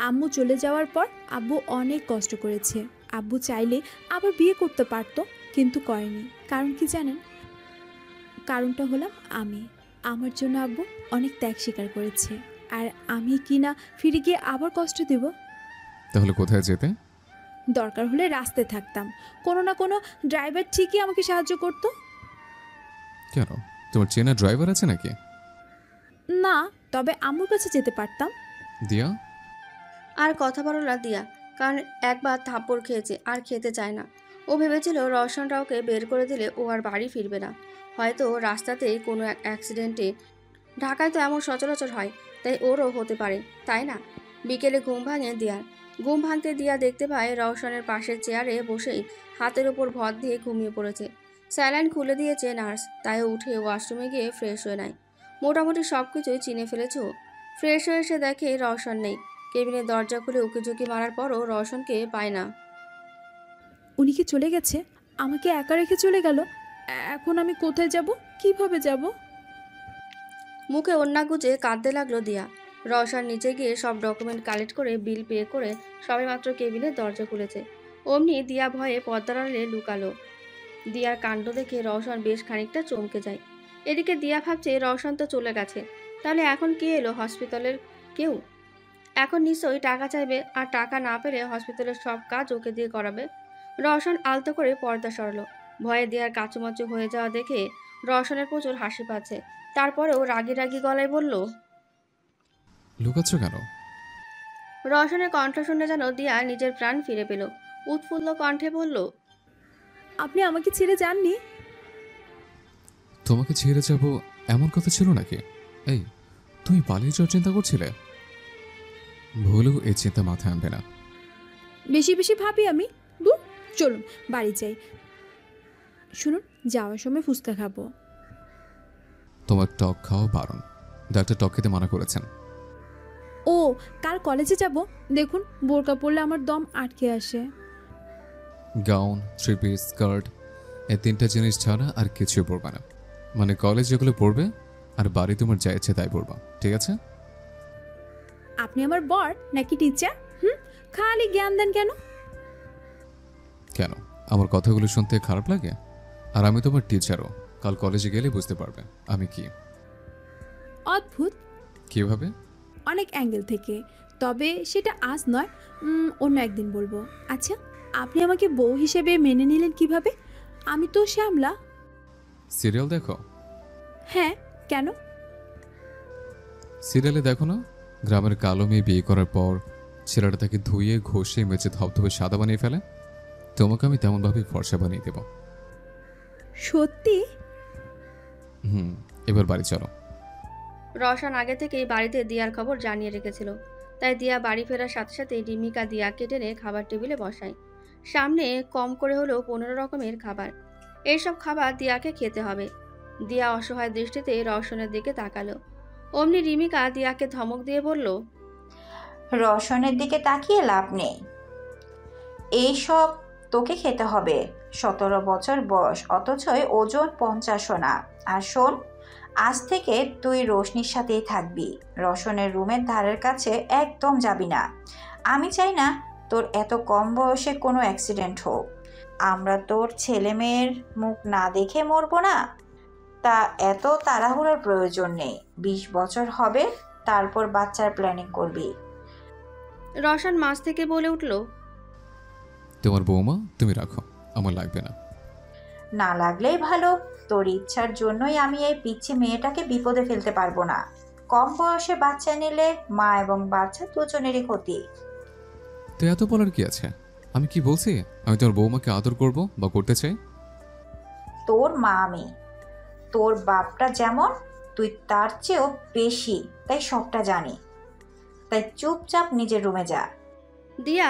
আম্মু চলে যাওয়ার পর আব্বু অনেক কষ্ট করেছে। আব্বু চাইলে আবার বিয়ে করতে পারতো, কিন্তু করেনি। কারণ কি জানেন? কারণটা হলাম আমি। আমার জন্য আব্বু অনেক ত্যাগ স্বীকার করেছে, আর আমি কি না ফিরে গিয়ে আবার কষ্ট দেব? তাহলে কোথায় যেতে? দরকার হলে রাস্তায় থাকতাম, কোনো না কোনো ড্রাইভার ঠিকই আমাকে সাহায্য করতো। কেন, তোমার চেনা ড্রাইভার আছে নাকি? না, তবে আম্মুর কাছে যেতে পারতাম। দিয়া, আর কথা বলো না দিয়া, কারণ একবার থাপ্পড় খেয়েছে আর খেতে চায় না। ও ভেবেছিল রওশন রাওকে বের করে দিলে ও আর বাড়ি ফিরবে না, হয়তো রাস্তাতেই কোনো এক অ্যাক্সিডেন্টে। ঢাকায় তো এমন সচরাচর হয়, তাই ওরও হতে পারে, তাই না? বিকেলে ঘুম ভাঙে দিয়ার। ঘুম ভাঙতে দিয়া দেখতে পায় রওশনের পাশের চেয়ারে বসেই হাতের ওপর ভর দিয়ে ঘুমিয়ে পড়েছে। স্যালাইন খুলে দিয়েছে নার্স, তাই উঠে ওয়াশরুমে গিয়ে ফ্রেশ হয়ে নেয়। মোটামুটি সব কিছুই চিনে ফেলেছ। ফ্রেশ হয়ে এসে দেখে রওশন নেই। কেবিনের দরজা খুলে উকিঝুঁকি মারার পরও রওশনকে পায় না। উনি কি চলে গেছে? আমাকে একা রেখে চলে গেল। এখন আমি কোথায় যাব? কিভাবে যাব? মুখে ওড়না গুজে কাঁদতে লাগলো দিয়া। রওশন নিচে গিয়ে সব ডকুমেন্ট কালেক্ট করে বিল পে করে সবেমাত্র কেবিনের দরজা খুলেছে। অমনি দিয়া ভয়ে পর্দার আড়ালে লুকালো। দিয়ার কাণ্ড দেখে রওশন বেশ খানিকটা চমকে যায়। এদিকে দিয়া ভাবছে রওশন তো চলে গেছে, তাহলে এখন কে এলো? হসপিটালের কেউ? এখন নিশ্চয়ই টাকা চাইবে, আর টাকা না পেলে হসপিটালের সব কাজ ওকে দিয়ে করাবে। রওশন আলতো করে পর্দা সরলো। ভয়ে দিয়ার কাচুমাচু হয়ে যাওয়া দেখে রওশনের প্রচুর হাসি পাচ্ছে। তারপরেও রাগি রাগি গলায় বলল, লুকাচ্ছ কেন? রওশনের কণ্ঠ শুনে যেন দিয়া নিজের প্রাণ ফিরে পেল। উৎফুল্ল কণ্ঠে বলল, আপনি আমাকে ছেড়ে যাননি? তোমাকে ছেড়ে যাব এমন কথা ছিল নাকি? এই, তুমি পালিয়ে যাওয়ার চিন্তা করছিলে? ভুলেও এই চিন্তা মাথায় আনবে না। বেশি বেশি ভাবি আমি। দূর, চলুন বাড়ি যাই। শুনুন, যাওয়ার সময় ফুচকা খাবো। তোমার টক খাওয়া বারণ, ডাক্তার টক খেতে মানা করেছেন। ও, কাল কলেজে যাব। দেখুন, বোরকা পরলে আমার দম আটকে আসে। গাউন, থ্রি পিস, স্কার্ট, এই তিনটা জিনিস ছাড়া আর কিছুই পরবে না। মানে কলেজ যেগুলো পড়বে, আর বাড়ি তোমার যা ইচ্ছে তাই পড়বা, ঠিক আছে? আপনি আমার বর নাকি টিচার? খালি জ্ঞান দেন কেন? কেন, আমার কথাগুলো শুনতে খারাপ লাগে? আর আমি তোমার টিচারও, কাল কলেজে গেলে বুঝতে পারবে আমি কি। অদ্ভুত। কিভাবে? অনেক অ্যাঙ্গেল থেকে, তবে সেটা আজ নয়, অন্য একদিন বলবো। আচ্ছা, আপনি আমাকে বউ হিসেবে মেনে নিলেন কিভাবে? আমি তো শ্যামলা। সিরিয়াল দেখো? হ্যাঁ, কেন? সিরিয়ালে দেখো না, গ্রামের কালো মেয়ে বিয়ে করার পর ছেলেটা তাকে ধুয়ে ঘষে মেচে ধবধবে সাদা বানিয়ে ফেলে। তোমাকে আমি তেমনভাবে ফর্সা বানিয়ে দেব। সত্যি? এবার বাড়ি চলো। রওশন আগে থেকেই বাড়িতে দিয়ার খবর জানিয়ে রেখেছিল, তাই দিয়া বাড়ি ফেরার সাথে সাথে রিমিকা দিয়াকে টেনে খাবার টেবিলে বসায়। সামনে কম করে হলেও 15 রকমের খাবার। এইসব খাবার দিয়াকে খেতে হবে। দিয়া অসহায় দৃষ্টিতে রওশনের দিকে তাকালো। অমনি রিমিকা দিয়াকে ধমক দিয়ে বলল, রওশনের দিকে তাকিয়ে লাভ নেই, এইসব তোকে খেতে হবে। 17 বছর বয়স, অথচই ওজন 50ও না। আর শোন, আজ থেকে তুই রোশনির সাথেই থাকবি। রওশনের রুমের ধারের কাছে একদম যাবি না। আমি চাই না তোর এত কম বয়সে কোনো অ্যাক্সিডেন্ট হোক। আমরা তোর ছেলে মেয়ের মুখ না দেখে মরবো না। তা এত তাড়াহুড়োর প্রয়োজন নেই। 20 বছর হবে, তারপর বাচ্চার প্ল্যানিং করবি। রওশন মাছ থেকে বলে উঠল, তোমার বৌমা তুমি রাখো, আমার লাগবে না। না লাগলেই ভালো। তোর ইচ্ছার জন্যই আমি এই পিচ্ছি মেয়েটাকে বিপদে ফেলতে পারবো না। কম বয়সে বাচ্চা নিলে মা এবং বাচ্চা দুজনেরই ক্ষতি। তো এত বলার কি আছে? আমি কি বলছি আমি তোমার বৌমাকে আদর করব বা করতে চাই? তোর মা আমি, তোর বাপটা যেমন তুই তার চেয়েও বেশি, তাই সবটা জানি। তাই চুপচাপ নিজের রুমে যা। দিয়া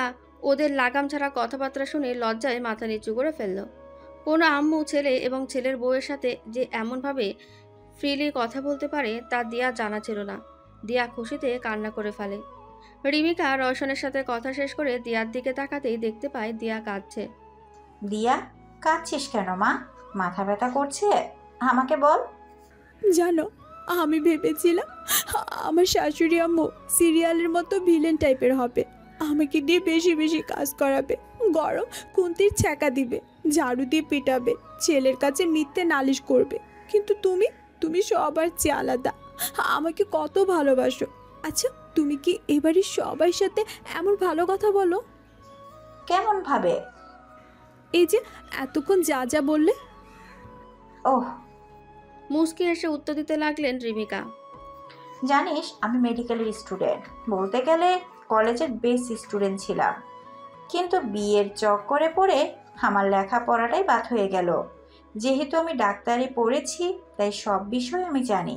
ওদের লাগাম ছাড়া কথাবার্তা শুনে লজ্জায় মাথা নিচু করে ফেলল। কোনো আম্মু ছেলে এবং ছেলের বউয়ের সাথে যে এমনভাবে ফ্রিলি কথা বলতে পারে তা দিয়া জানা ছিল না। দিয়া খুশিতে কান্না করে ফেলে। রিমিকা রওশনের সাথে কথা শেষ করে দিয়ার দিকে তাকাতেই দেখতে পায় দিয়া কাঁদছে। দিয়া, কাঁদছিস কেন মা? মাথা ব্যথা করছে? আমাকে বল। জানো, আমি ভেবেছিলাম আমার শাশুড়ি আম্মু সিরিয়ালের মতো ভিলেন টাইপের হবে। আমাকে দিয়ে বেশি বেশি কাজ করাবে, গরম খুন্তির ছ্যাঁকা দিবে, ঝাড়ু দিয়ে পিটাবে, ছেলের কাছে মিথ্যে নালিশ করবে। কিন্তু তুমি সবার চেয়ে আলাদা। আমাকে কত ভালোবাসো। আচ্ছা, তুমি কি এবারে সবার সাথে এমন ভালো কথা বলো? কেমন ভাবে? এই যে এতক্ষণ যা যা বললে। ওহ, মুস্কি এসে উত্তর দিতে লাগলেন রিমিকা। জানিস আমি মেডিকেলের স্টুডেন্ট। বলতে গেলে কলেজের বেস্ট স্টুডেন্ট ছিলাম, কিন্তু বিয়ের চক্করে পড়ে আমার লেখাপড়াটাই বাদ হয়ে গেল। যেহেতু আমি ডাক্তারি পড়েছি, তাই সব বিষয় আমি জানি।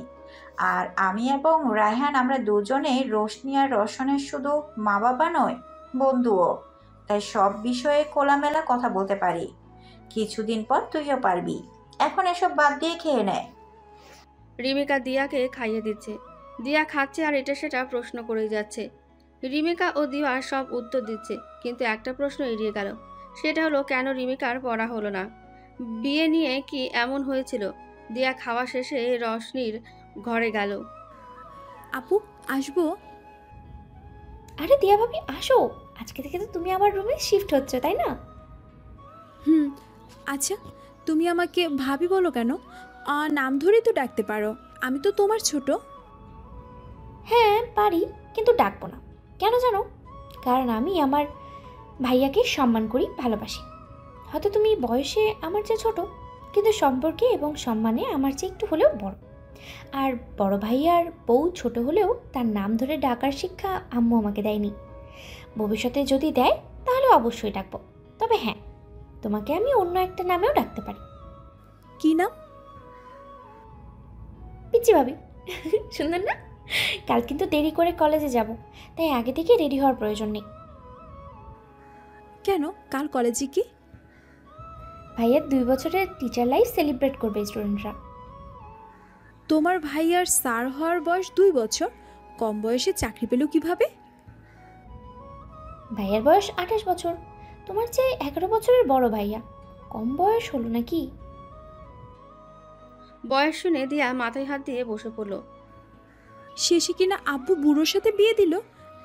আর আমি এবং রায়হান আমরা দুজনে রোশনি আর রওশনের শুধু মা বাবা নয়, বন্ধুও। তাই সব বিষয়ে খোলামেলা কথা বলতে পারি। কিছুদিন পর তুইও পারবি। এখন এসব বাদ দিয়ে খেয়ে নে। রিমিকা দিয়াকে খাইয়ে দিচ্ছে। দিয়া খাচ্ছে আর এটা সেটা প্রশ্ন করেই যাচ্ছে। রিমিকা ও দিয়া সব উত্তর দিচ্ছে, কিন্তু একটা প্রশ্ন এড়িয়ে গেল। সেটা হলো, কেন রিমিকার পড়া হলো না? বিয়ে নিয়ে কি এমন হয়েছিল? দিয়া খাওয়া শেষে রশনির ঘরে গেল। আপু, আসবো? আরে দিয়া ভাবি আসো, আজকে থেকে তো তুমি আমার রুমে শিফট হচ্ছে, তাই না? হুম। আচ্ছা, তুমি আমাকে ভাবি বলো কেন? নাম ধরেই তো ডাকতে পারো, আমি তো তোমার ছোট। হ্যাঁ পারি, কিন্তু ডাকবো না। কেন জানো? কারণ আমি আমার ভাইয়াকে সম্মান করি, ভালোবাসি। হয়তো তুমি বয়সে আমার চেয়ে ছোট, কিন্তু সম্পর্কে এবং সম্মানে আমার চেয়ে একটু হলেও বড়। আর বড় ভাইয়ার বউ ছোট হলেও তার নাম ধরে ডাকার শিক্ষা আম্মু আমাকে দেয়নি। ভবিষ্যতে যদি দেয় তাহলে অবশ্যই ডাকবো। তবে হ্যাঁ, তোমাকে আমি অন্য একটা নামেও ডাকতে পারি। কি নাম? পিচ্চি ভাবি। সুন্দর না? কাল কিন্তু দেরি করে কলেজে যাব, তাই আগে থেকে রেডি হওয়ার প্রয়োজন নেই। কেন, কাল কলেজে কি? ভাইয়ার 2 বছরের টিচার লাইফ সেলিব্রেট করবে স্টুডেন্টরা। তোমার ভাইয়ার স্যার হওয়ার বয়স 2 বছর, কম বয়সে চাকরি পেল কিভাবে? ভাইয়ার বয়স 28 বছর, তোমার চেয়ে 11 বছরের বড় ভাইয়া। কম বয়স হলো নাকি? বয়স শুনে দিয়া মাথায় হাত দিয়ে বসে পড়ল। শেষে কিনা আব্বু বুড়োর সাথে বিয়ে দিল।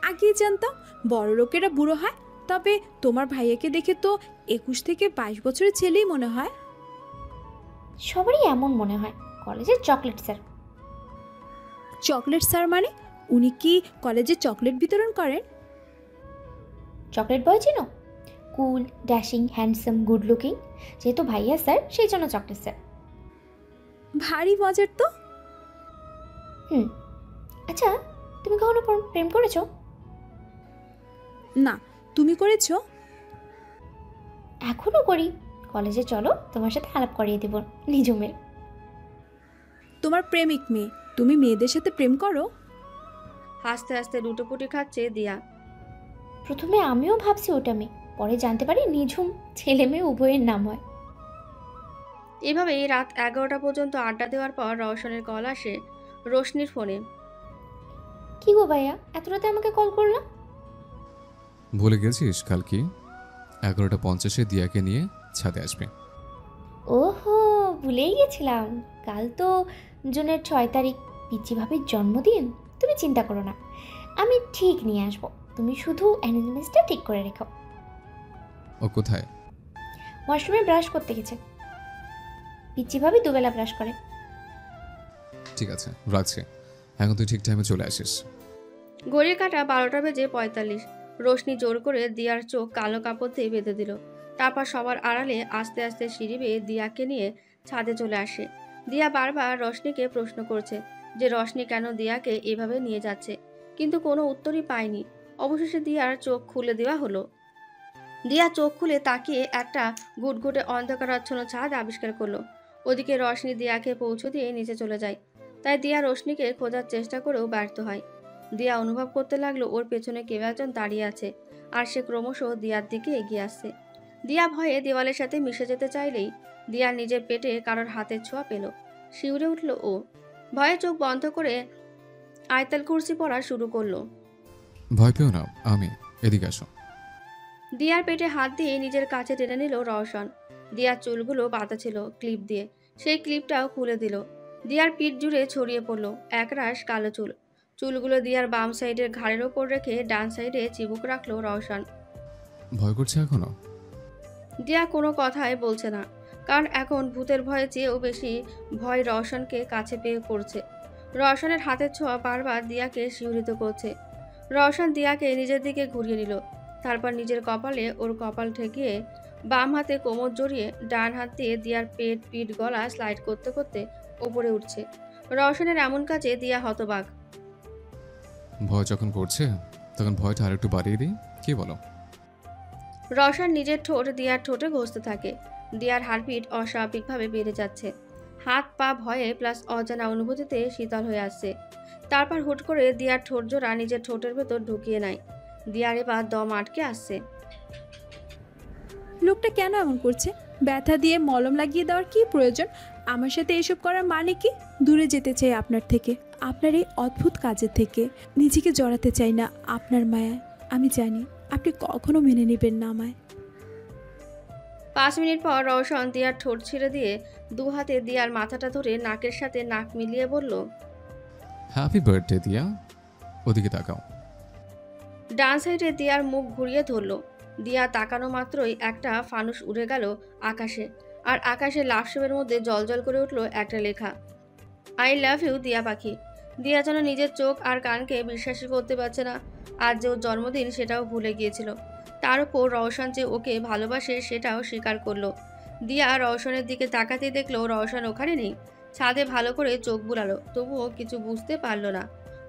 আগেই জানতাম বড় লোকেরা বুড়ো হয়, তবে তোমার ভাইয়াকে দেখে তো 21 থেকে 22 বছরের ছেলেই মনে হয়। সবারই এমন মনে হয়। কলেজের চকলেট স্যার। চকলেট স্যার মানে? উনি কি কলেজে চকলেট বিতরণ করেন? চকলেট বয় চিনো? কুল, ড্যাশিং, হ্যান্ডসাম, গুড লুকিং। যেহেতু ভাইয়া স্যার, সেই জন্য চকলেট স্যার। ভারী মজার তো। আচ্ছা, তুমি কখনো প্রেম করেছো? না, তুমি করেছো? এখনো করি। কলেজে চলো, তোমার সাথে আলাপ করিয়ে দেব নিজমের। তোমার প্রেমিক মেয়ে, তুমি মেয়েদের সাথে প্রেম করো? হাসতে হাসতে লুটোপুটি খাচ্ছে দিয়া। প্রথমে আমিও ভাবছি ওটা মেয়ে, পরে জানতে পারি নিঝুম ছেলে মেয়ে উভয়ের নাম হয়। এভাবেই রাত 11টা পর্যন্ত আড্ডা দেওয়ার পর রওশনের কল আসে রোশনির ফোনে। কি গো ভাইয়া, এত রাতে আমাকে কল করলা? ভুলে গেছিস কাল কি 11:50 দিয়াকে নিয়ে ছাদে আসবে? ওহো, ভুলেই গেছিলাম। কাল তো জুনের 6 তারিখ, পিচ্চি ভাবির জন্মদিন। তুমি চিন্তা করো না, আমি ঠিক নিয়ে আসবো। তুমি শুধু অ্যারেঞ্জমেন্টসটা ঠিক করে রেখো। ও কোথায়? ওয়াশরুমে ব্রাশ করতে গেছে। পিচ্চি ভাবি দুবেলা ব্রাশ করে। ঠিক আছে, রাখছি। এখন তুই ঠিক টাইমে চলে আসিস। ঘড়ির কাঁটা 12:45। রোশনি জোর করে দিয়ার চোখ কালো কাপড় দিয়ে বেঁধে দিল। তারপর সবার আড়ালে আস্তে আস্তে সিঁড়ি বেয়ে দিয়াকে নিয়ে ছাদে চলে আসে। দিয়া বারবার রশনিকে প্রশ্ন করছে যে রশনি কেন দিয়াকে এভাবে নিয়ে যাচ্ছে, কিন্তু কোনো উত্তরই পায়নি। অবশেষে দিয়ার চোখ খুলে দেওয়া হলো। দিয়া চোখ খুলে তাকিয়ে একটা গুটগুটে অন্ধকারাচ্ছন্ন ছাদ আবিষ্কার করলো। ওদিকে রশনি দিয়াকে পৌঁছে দিয়ে নিচে চলে যায়। তাই দিয়া রশনিকে খোঁজার চেষ্টা করেও ব্যর্থ হয়। দিয়া অনুভব করতে লাগলো ওর পেছনে কেউ একজন দাঁড়িয়ে আছে, আর সে ক্রমশ দিয়ার দিকে এগিয়ে আসছে। দিয়া ভয়ে দেওয়ালের সাথে মিশে যেতে চাইলেই দিয়ার নিজের পেটে কারোর হাতের ছোঁয়া পেল। শিউরে উঠল ও। ভয়ে চোখ বন্ধ করে আয়তাল কুরসি পড়া শুরু করলো। ভয় পেও না, আমি। এদিকে আসো। দিয়ার পেটে হাত দিয়ে নিজের কাছে টেনে নিল রওশন। দিয়ার চুলগুলো বাঁধা ছিল ক্লিপ দিয়ে, সেই ক্লিপটাও খুলে দিল। দিয়ার পিঠ জুড়ে ছড়িয়ে পড়ল একরাশ কালো চুল। চুলগুলো দিয়ার বাম সাইডের ঘাড়ের ওপর রেখে ডান সাইডে চিবুক রাখলো রওশন। ভয় করছে এখনো? দিয়া কোনো কথাই বলছে না, কারণ এখন ভূতের ভয়ে চেয়েও বেশি ভয় রওশনকে কাছে পেয়ে করছে। রওশনের হাতের ছোঁয়া বারবার দিয়াকে শিহরিত করছে। রওশন দিয়াকে নিজের দিকে ঘুরিয়ে নিল, তারপর নিজের কপালে ওর কপাল ঠেকিয়ে বাম হাতে কোমর জড়িয়ে ডান হাত দিয়ে দিয়ার পেট, পিঠ, গলা স্লাইড করতে করতে ওপরে উঠছে। রওশনের এমন কাজে দিয়া হতবাক। ভয় যখন করছে তখন ভয়টা আরেকটু বাড়িয়ে দিই, কি বলো? রওশন নিজের ঠোঁট দিয়ার ঠোঁটে ঘষতে থাকে। দিয়ার হার্টবিট অস্বাভাবিকভাবে বেড়ে যাচ্ছে। হাত পা ভয়ে প্লাস অজানা অনুভূতিতে শীতল হয়ে আসছে। তারপর হুট করে দিয়ার ঠোঁট জোড়া নিজের ঠোঁটের ভেতর ঢুকিয়ে নেয়। দিয়ার এবার দম আটকে আসছে। লোকটা কেন এমন করছে? ব্যথা দিয়ে মলম লাগিয়ে দেওয়ার কি প্রয়োজন? আমার সাথে এসব করার মানে কি? দূরে যেতে চাই আপনার থেকে, আপনার এই অদ্ভুত কাজের থেকে। নিজেকে জড়াতে চাই না আপনার মায়ায়। আমি জানি আপনি কখনো মেনে নেবেন না আমায়। 5 মিনিট পর রওশন দিয়ার ঠোঁট ছিঁড়ে দিয়ে দু হাতে দিয়ার মাথাটা ধরে নাকের সাথে নাক মিলিয়ে বলল, হ্যাপি বার্থডে দিয়া। ওদিকে তাকাও। ডান সাইডে দিয়ার মুখ ঘুরিয়ে ধরল। দিয়া তাকানো মাত্রই একটা ফানুস উড়ে গেল আকাশে, আর আকাশে লাফসেপের মধ্যে জলজল করে উঠল একটা লেখা, আই লাভ ইউ দিয়া পাখি। দিয়া যেন নিজের চোখ আর কানকে বিশ্বাসই করতে পারছে না। আজ যে ওর জন্মদিন সেটাও ভুলে গিয়েছিল। তার উপর রওশন যে ওকে ভালোবাসে সেটাও স্বীকার করলো। দিয়া রওশনের দিকে তাকাতে দেখলো রওশন ওখানে নেই। ছাদে ভালো করে চোখ বুলালো, তবুও কিছু বুঝতে পারলো না।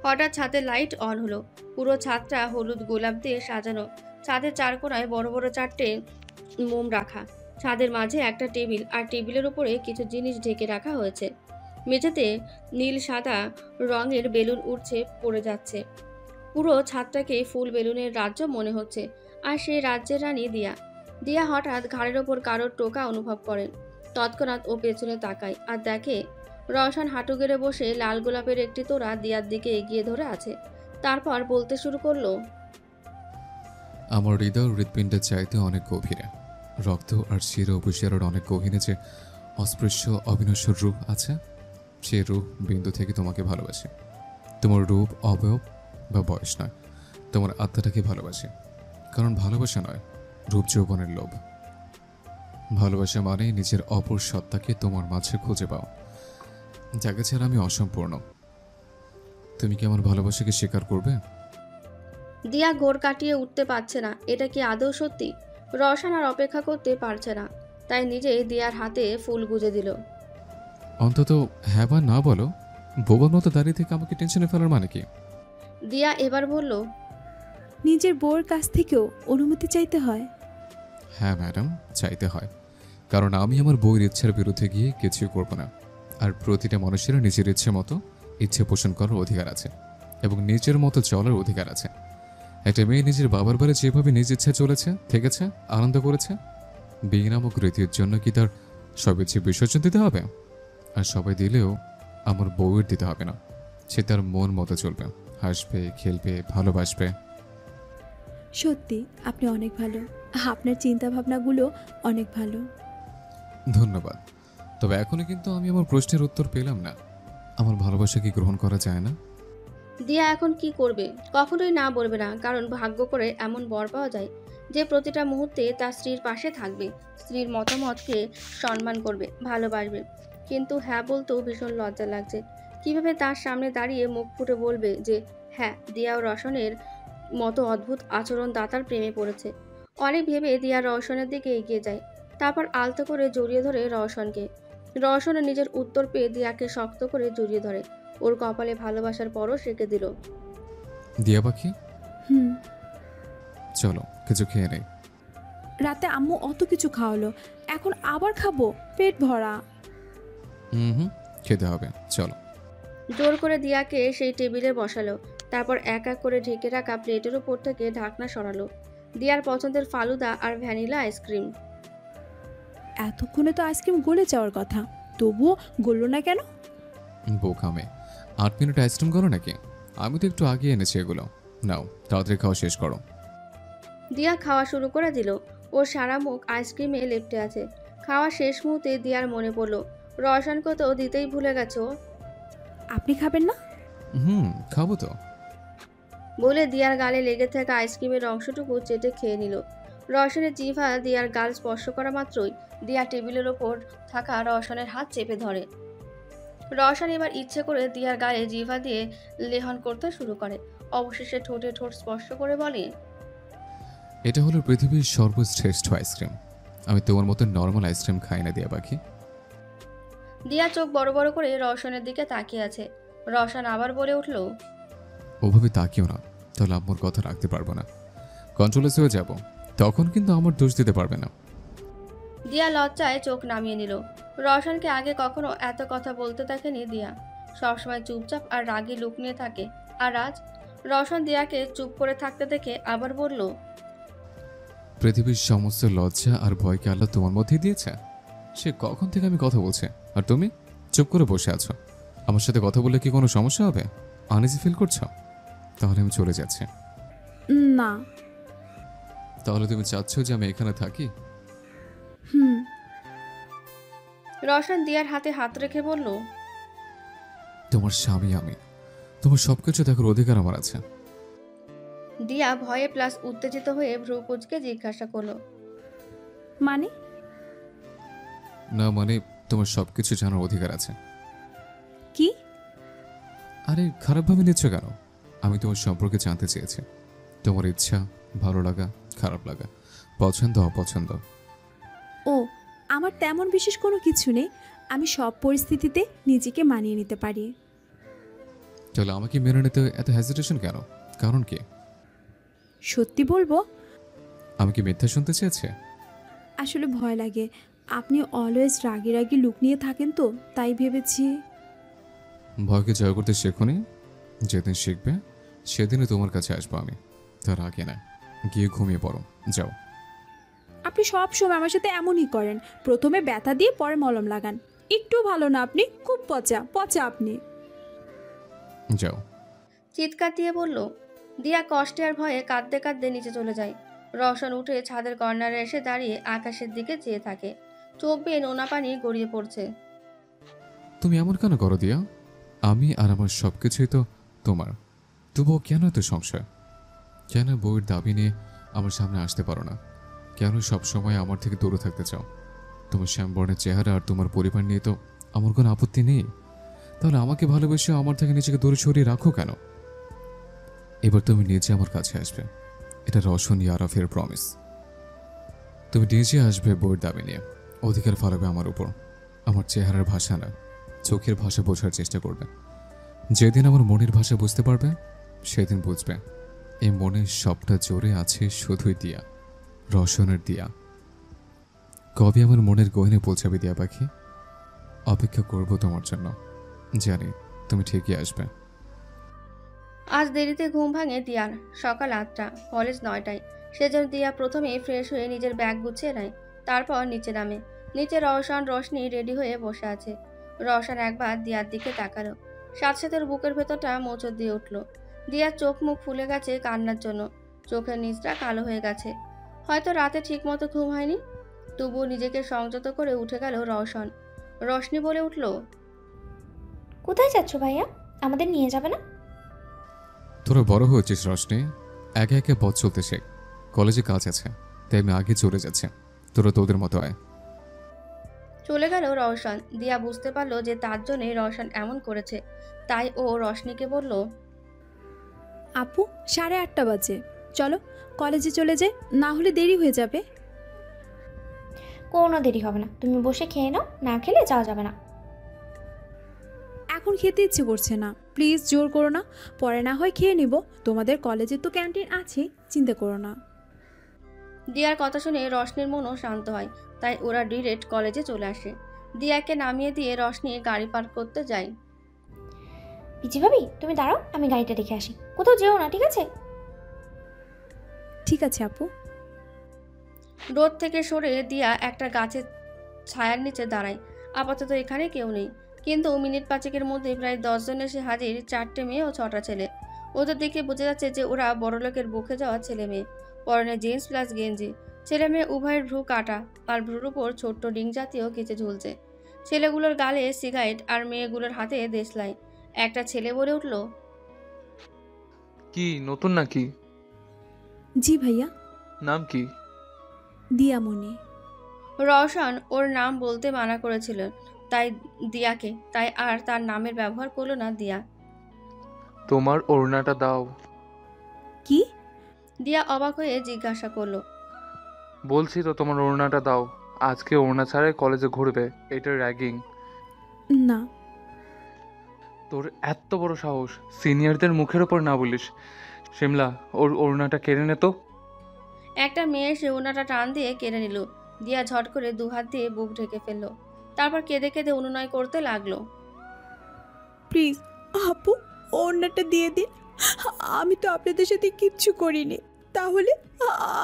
হঠাৎ ছাদের লাইট অন হলো। পুরো ছাদটা হলুদ গোলাপ দিয়ে সাজানো। ছাদের চার কোণায় বড় বড় 4টে মোম রাখা। ছাদের মাঝে একটা টেবিল, আর টেবিলের উপরে কিছু জিনিস ঢেকে রাখা হয়েছে। মেঝেতে নীল সাদা রঙের বেলুন উড়ছে পড়ে যাচ্ছে। পুরো ছাদটাকে ফুল বেলুনের রাজ্য মনে হচ্ছে। আর সেই রাজ্যের রানী দিয়া। দিয়া হঠাৎ ঘাড়ের ওপর কারোর টোকা অনুভব করে। তৎক্ষণাৎ ও পেছনে তাকায় আর দেখে রওশন হাঁটু গেড়ে বসে লাল গোলাপের একটি তোড়া দিয়ার দিকে এগিয়ে ধরে আছে। তারপর বলতে শুরু করলো, আমার হৃদয় হৃৎপিণ্ডের চাইতে অনেক গভীরে, রক্ত আর শির উপশিরার অনেক গভীরে যে অস্পৃশ্য অবিনশ্বর রূপ আছে, সে রূপ বিন্দু থেকে তোমাকে ভালোবাসে। তোমার রূপ অবয়ব বা বয়স নয়, তোমার আত্মাটাকে ভালোবাসে। কারণ ভালোবাসা নয় রূপ যৌবনের লোভ। ভালোবাসা মানে নিজের অপর সত্তাকে তোমার মাঝে খুঁজে পাও, যাকে ছাড়া আমি অসম্পূর্ণ। তুমি কি আমার ভালোবাসাকে স্বীকার করবে? দিয়া ঘোর কাটিয়ে উঠতে পারছে না। এটা কি আদৌ সত্যি? রওশন আর অপেক্ষা করতে পারছে না, তাই নিজে দিয়ার হাতে ফুল গুজে দিল। অন্তত হ্যাঁ বা না বলো। বোবার মতো দাঁড়িয়ে থেকে আমাকে টেনশনে ফেলার মানে কি? দিয়া এবার বলল, নিজের বউর কাছ থেকেও অনুমতি চাইতে হয়? হ্যাঁ ম্যাডাম, চাইতে হয়। কারণ আমি আমার বউয়ের ইচ্ছার বিরুদ্ধে গিয়ে কিছুই করব না। আর প্রতিটা মানুষের নিজের ইচ্ছে মতো ইচ্ছে পোষণ করার অধিকার আছে, এবং নিজের মতো চলার অধিকার আছে। একটা মেয়ে নিজের বাবার বাড়ি যেভাবে নিজ ইচ্ছে চলেছে, থেকেছে, আনন্দ করেছে, বিয়ে নামক রীতির জন্য কি তার সব ইচ্ছে বিসর্জন দিতে হবে? আর সবাই দিলেও আমার বউয়ের দিতে হবে না। সে তার মন মতো চলবে, হাসবে, খেলবে, ভালোবাসবে। সত্যি আপনি অনেক ভালো। আপনার চিন্তা ভাবনাগুলো অনেক ভালো। ধন্যবাদ। তবে এখনো কিন্তু আমি আমার প্রশ্নের উত্তর পেলাম না। আমার ভালোবাসা কি গ্রহণ করা যায় না? দিয়া এখন কি করবে? কখনোই না বলবে না, কারণ ভাগ্য করে এমন বর পাওয়া যায় যে প্রতিটা মুহূর্তে তার স্ত্রীর পাশে থাকবে, স্ত্রীর মতামতকে সম্মান করবে, ভালোবাসবে। কিন্তু হ্যাঁ বলতেও ভীষণ লজ্জা লাগছে। কিভাবে তার সামনে দাঁড়িয়ে মুখ ফুটে বলবে যে হ্যাঁ, দিয়া ও রওশনের মতো অদ্ভুত আচরণ দাতার প্রেমে পড়েছে। অনেক ভেবে দিয়া রওশনের দিকে এগিয়ে যায়। তারপর আলতো করে জড়িয়ে ধরে রওশনকে। রওশনও নিজের উত্তর পেয়ে দিয়াকে শক্ত করে জড়িয়ে ধরে। ওর কপালে ভালোবাসার পরশ রেখে দিল। দিয়া পাখি, হুম। চলো কিছু খেয়ে নেই। রাতে আম্মু অত কিছু খাওয়ালো, এখন আবার খাবো? পেট ভরা। হুম, খেতে হবে, চলো। জোর করে দিয়াকে সেই টেবিলে বসালো। তারপর এক এক করে ঢেকে রাখা প্লেটের উপর থেকে ঢাকনা সরালো। দিয়ার পছন্দের ফালুদা আর ভ্যানিলা আইসক্রিম। এতক্ষণে তো আইসক্রিম গলে যাওয়ার কথা, তবুও গললো না কেন? বোকামে, 8 মিনিট আইসক্রিম করো নাকি? আমি তো একটু আগে এনেছি এগুলো। নাও, তাড়াতাড়ি খাওয়া শেষ করো। দিয়া খাওয়া শুরু করে দিল। ওর সারা মুখ আইসক্রিমে লেপ্টে আছে। খাওয়া শেষ মুহূর্তে দিয়ার মনে পড়লো রওশনকে তো দিতেই ভুলে গেছো। আপনি খাবেন না? খাবো তো। বলে দিয়ার গালে লেগে থাকা আইসক্রিমের অংশটুকু চেটে খেয়ে নিল। রওশনের জিভা দিয়ার গাল স্পর্শ করা মাত্রই দিয়া টেবিলের ওপর থাকা রওশনের হাত চেপে ধরে। রওশন এবার ইচ্ছে করে দিয়ার গায়ে জিভা দিয়ে লেহন করতে শুরু করে। অবশেষে ঠোঁটে ঠোঁট স্পর্শ করে বলে, এটা হলো পৃথিবীর সর্বশ্রেষ্ঠ আইসক্রিম। আমি তোমার মতো নর্মাল আইসক্রিম খাই না দিয়া পাখি। দিয়া চোখ বড় বড় করে রওশনের দিকে তাকিয়ে আছে। রওশন আবার বলে উঠল, ওভাবে তাকিও না, তাহলে আম্মুর কথা রাখতে পারবো না, কন্ট্রোলেস হয়ে যাব। তখন কিন্তু আমার দোষ দিতে পারবে না। দিয়া লজ্জায় চোখ নামিয়ে নিল। রওশনকে আগে কখনো এত কথা বলতে দেখেনি দিয়া। সবসময় চুপচাপ আর রাগী লুক নিয়ে থাকে। আর আজ রওশন দিয়াকে চুপ করে থাকতে দেখে আবার বলল, পৃথিবীর সমস্ত লজ্জা আর ভয়কে আল্লাহ তোমার মধ্যেই দিয়েছে। সে কখন থেকে আমি কথা বলছি, আর তুমি চুপ করে বসে আছো। আমার সাথে কথা বললে কি কোনো সমস্যা হবে? আনইজি ফিল করছো? তাহলে আমি চলে যাচ্ছি। না। তাহলে তুমি চাচ্ছ যে আমি এখানে থাকি? হুম। রওশন দিয়ার হাতে হাত রেখে বলল, তোমার স্বামী আমি, তোমার সবকিছু দেখার অধিকার আমার আছে। দিয়া ভয়ে প্লাস উত্তেজিত হয়ে ভ্রু কুঁচকে জিজ্ঞাসা করলো, মানে? না মানে তোমার সবকিছু জানার অধিকার আছে। কি? আরে খারাপভাবে নিচ্ছ কেন? আমি তোমার সম্পর্কে জানতে চেয়েছি, তোমার ইচ্ছা, ভালো লাগা, খারাপ লাগা, পছন্দ অপছন্দ। ও, আমার তেমন বিশেষ কোনো কিছু নেই। আমি সব পরিস্থিতিতে নিজেকে মানিয়ে নিতে পারি। তাহলে আমাকে মেনে নিতে এত হেজিটেশন কেন? কারণ কি? সত্যি বলবো, আমি কি মিথ্যা শুনতে চেয়েছে? আসলে ভয় লাগে। আপনি অলওয়েজ রাগি রাগি লুক নিয়ে থাকেন, তো তাই ভেবেছি। ভয়কে জয় করতে শেখোনি? যেদিন শিখবে সেদিনই তোমার কাছে আসবো আমি। তার আগে না, গিয়ে ঘুমিয়ে পড়ো, যাও। আপনি সব সময় আমার সাথে এমনই করেন। প্রথমে ব্যথা দিয়ে পরে মলম লাগান। একটু ভালো না আপনি, খুব পচা পচা আপনি। যাও। চিৎকার দিয়ে বলল। দিয়া কষ্টে আর ভয়ে কাঁদতে কাঁদতে নিচে চলে যায়। রওশন উঠে ছাদের কর্নারে এসে দাঁড়িয়ে আকাশের দিকে চেয়ে থাকে। চোখ বেয়ে নোনা পানি গড়িয়ে পড়ছে। তুমি এমন কেন করো দিয়া? আমি আর আমার সবকিছুই তো তোমার, তবুও কেন এত সংশয়? কেন বউয়ের দাবি নিয়ে আমার সামনে আসতে পারো না? কেন সবসময় আমার থেকে দূরে থাকতে চাও? তোমার শ্যামবর্ণের চেহারা আর তোমার পরিবার নিয়ে তো আমার কোনো আপত্তি নেই। তাহলে আমাকে ভালোবেসে আমার থেকে নিজেকে দূরে সরিয়ে রাখো কেন? এবার তুমি নিজে আমার কাছে আসবে, এটা রওশন ইয়ারাফের প্রমিস। তুমি নিজে আসবে বউয়ের দাবি নিয়ে, অধিকার ফলাবে আমার উপর। আমার চেহারার ভাষা না, চোখের ভাষা বোঝার চেষ্টা করবে। যেদিন আমার মনের ভাষা বুঝতে পারবে সেদিন বুঝবে এই মনের সবটা জোরে আছে শুধুই দিয়া, রওশনের দিয়া। কবে আমার মনের গহীনে পৌঁছাবে দিয়া পাখি? অপেক্ষা করব তোমার জন্য, জানি তুমি ঠিকই আসবে। আজ দেরিতে ঘুম ভাঙে দিয়ার। সকাল 8টা, কলেজ 9টায়। সেজন্য দিয়া প্রথমে ফ্রেশ হয়ে নিজের ব্যাগ গুছিয়ে নেয়। তারপর নিচে নামে। নিচে রওশন রোশনি রেডি হয়ে বসে আছে। রওশন একবার দিয়ার দিকে তাকালো, সাথে সাথে ওর বুকের ভেতরটা মোচড় দিয়ে উঠল। দিয়ার চোখ মুখ ফুলে গেছে কান্নার জন্য। চোখের নিচটা কালো হয়ে গেছে। হয়তো রাতে ঠিকমতো ঘুম হয়নি। তবুও নিজেকে সংযত করে উঠে গেল রওশন। রোশনি বলে উঠল, কোথায় যাচ্ছ ভাইয়া? আমাদের নিয়ে যাবে না? তোরা বড় হয়েছিস রশনি, একে একে পথ চলতে শেখ। কলেজে কাজ আছে, তাই আমি আগে চলে যাচ্ছে, তোরা তোদের মতো আয়। চলে গেল রওশন। দিয়া বুঝতে পারলো যে তার জন্যই রওশন এমন করেছে। তাই ও রশনিকে বলল, আপু, 8:30 বাজে, চলো কলেজে চলে যাই, না হলে দেরি হয়ে যাবে। কোনো দেরি হবে না, তুমি বসে খেয়ে নাও, না খেলে যাওয়া যাবে না। এখন খেতে ইচ্ছে করছে না, প্লিজ জোর করো না। পরে না হয় খেয়ে নিব, তোমাদের কলেজে তো ক্যান্টিন আছে, চিন্তা করো না। দিয়ার কথা শুনে রশনির মনও শান্ত হয়। তাই ওরা ডিরেক্ট কলেজে চলে আসে। দিয়াকে নামিয়ে দিয়ে রশনি গাড়ি পার্ক করতে যায়। পিচি ভাবি, তুমি দাঁড়াও, আমি গাড়িটা রেখে আসি। কোথাও যেও না, ঠিক আছে? ঠিক আছে আপু। রোদ থেকে সরে দিয়া একটা গাছের ছায়ার নিচে দাঁড়ায়। আপাতত এখানে কেউ নেই, কিন্তু মিনিট 5-এর মধ্যে প্রায় 10 জন এসে হাজির। 4টে মেয়ে ও 6টা ছেলে। ওদের দেখে বোঝা যাচ্ছে যে ওরা বড়লোকের বুকে যাওয়া ছেলে মেয়ে। পরনে জিন্স প্লাস গেঞ্জি। ছেলে মেয়ে উভয়ের ভ্রু কাটা, আর ভ্রুর উপর ছোট্ট ডিং জাতীয় কিছু ঝুলছে। ছেলেগুলোর গালে সিগারেট আর মেয়েগুলোর হাতে দেশলাই। একটা ছেলে বলে উঠল, কি নতুন নাকি? জি ভাইয়া। নাম কি? দিয়ামণি। রওশন ওর নাম বলতে মানা করেছিল তাই দিয়াকে, তাই আর তার নামের ব্যবহার করলো না দিয়া। তোমার ওড়নাটা দাও। কি? দিয়া অবাক হয়ে জিজ্ঞাসা করলো, বলছি তো তোমার ওড়নাটা দাও। আজকে ওড়না ছাড়াই কলেজে ঘুরবে, এটা র্যাগিং। না। তোর এত বড় সাহস, সিনিয়রদের মুখের ওপর না বলিস। শিমলা, ওর ওড়নাটা কেড়ে নে তো। একটা মেয়ে এসে ওনাটা টান দিয়ে কেড়ে নিল। দিয়া ঝট করে দুহাত দিয়ে বুক ঢেকে ফেললো। তারপর কেঁদে কেঁদে অনুনয় করতে লাগলো। প্লিজ আপু, ওড়নাটা দিয়ে দিন। আমি তো আপনাদের সাথে কিচ্ছু করিনি, তাহলে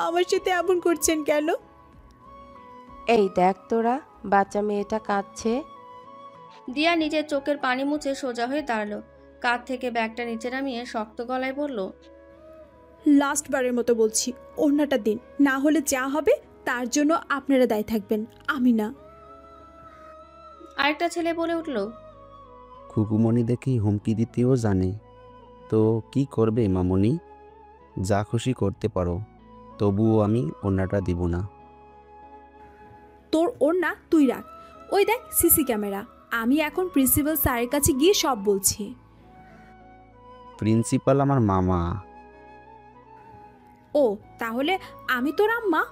আমার সাথে এমন করছেন কেন? এই দেখ তোরা, বাচ্চা মেয়েটা কাঁদছে। দিয়া নিজের চোখের পানি মুছে সোজা হয়ে দাঁড়ালো। কাঁধ থেকে ব্যাগটা নিচে নামিয়ে শক্ত গলায় বলল, লাস্ট বারের মতো বলছি, ওড়নাটা দিন, না হলে যা হবে তার জন্য আপনারা দায়ী থাকবেন, আমি না। আরেকটা ছেলে বলে উঠল, খুকুমণি দেখি হুমকি দিতেও জানে, তো কি করবে মামনি? যা খুশি করতে পারো, তবুও আমি ওড়নাটা দিব না। তোর ওড়না তুই রাখ, ওই দেখ সিসি ক্যামেরা। আমি এখন প্রিন্সিপাল স্যারের কাছে গিয়ে সব বলছি। প্রিন্সিপাল আমার মামা। ও তাহলে আমি তোর আম্মা?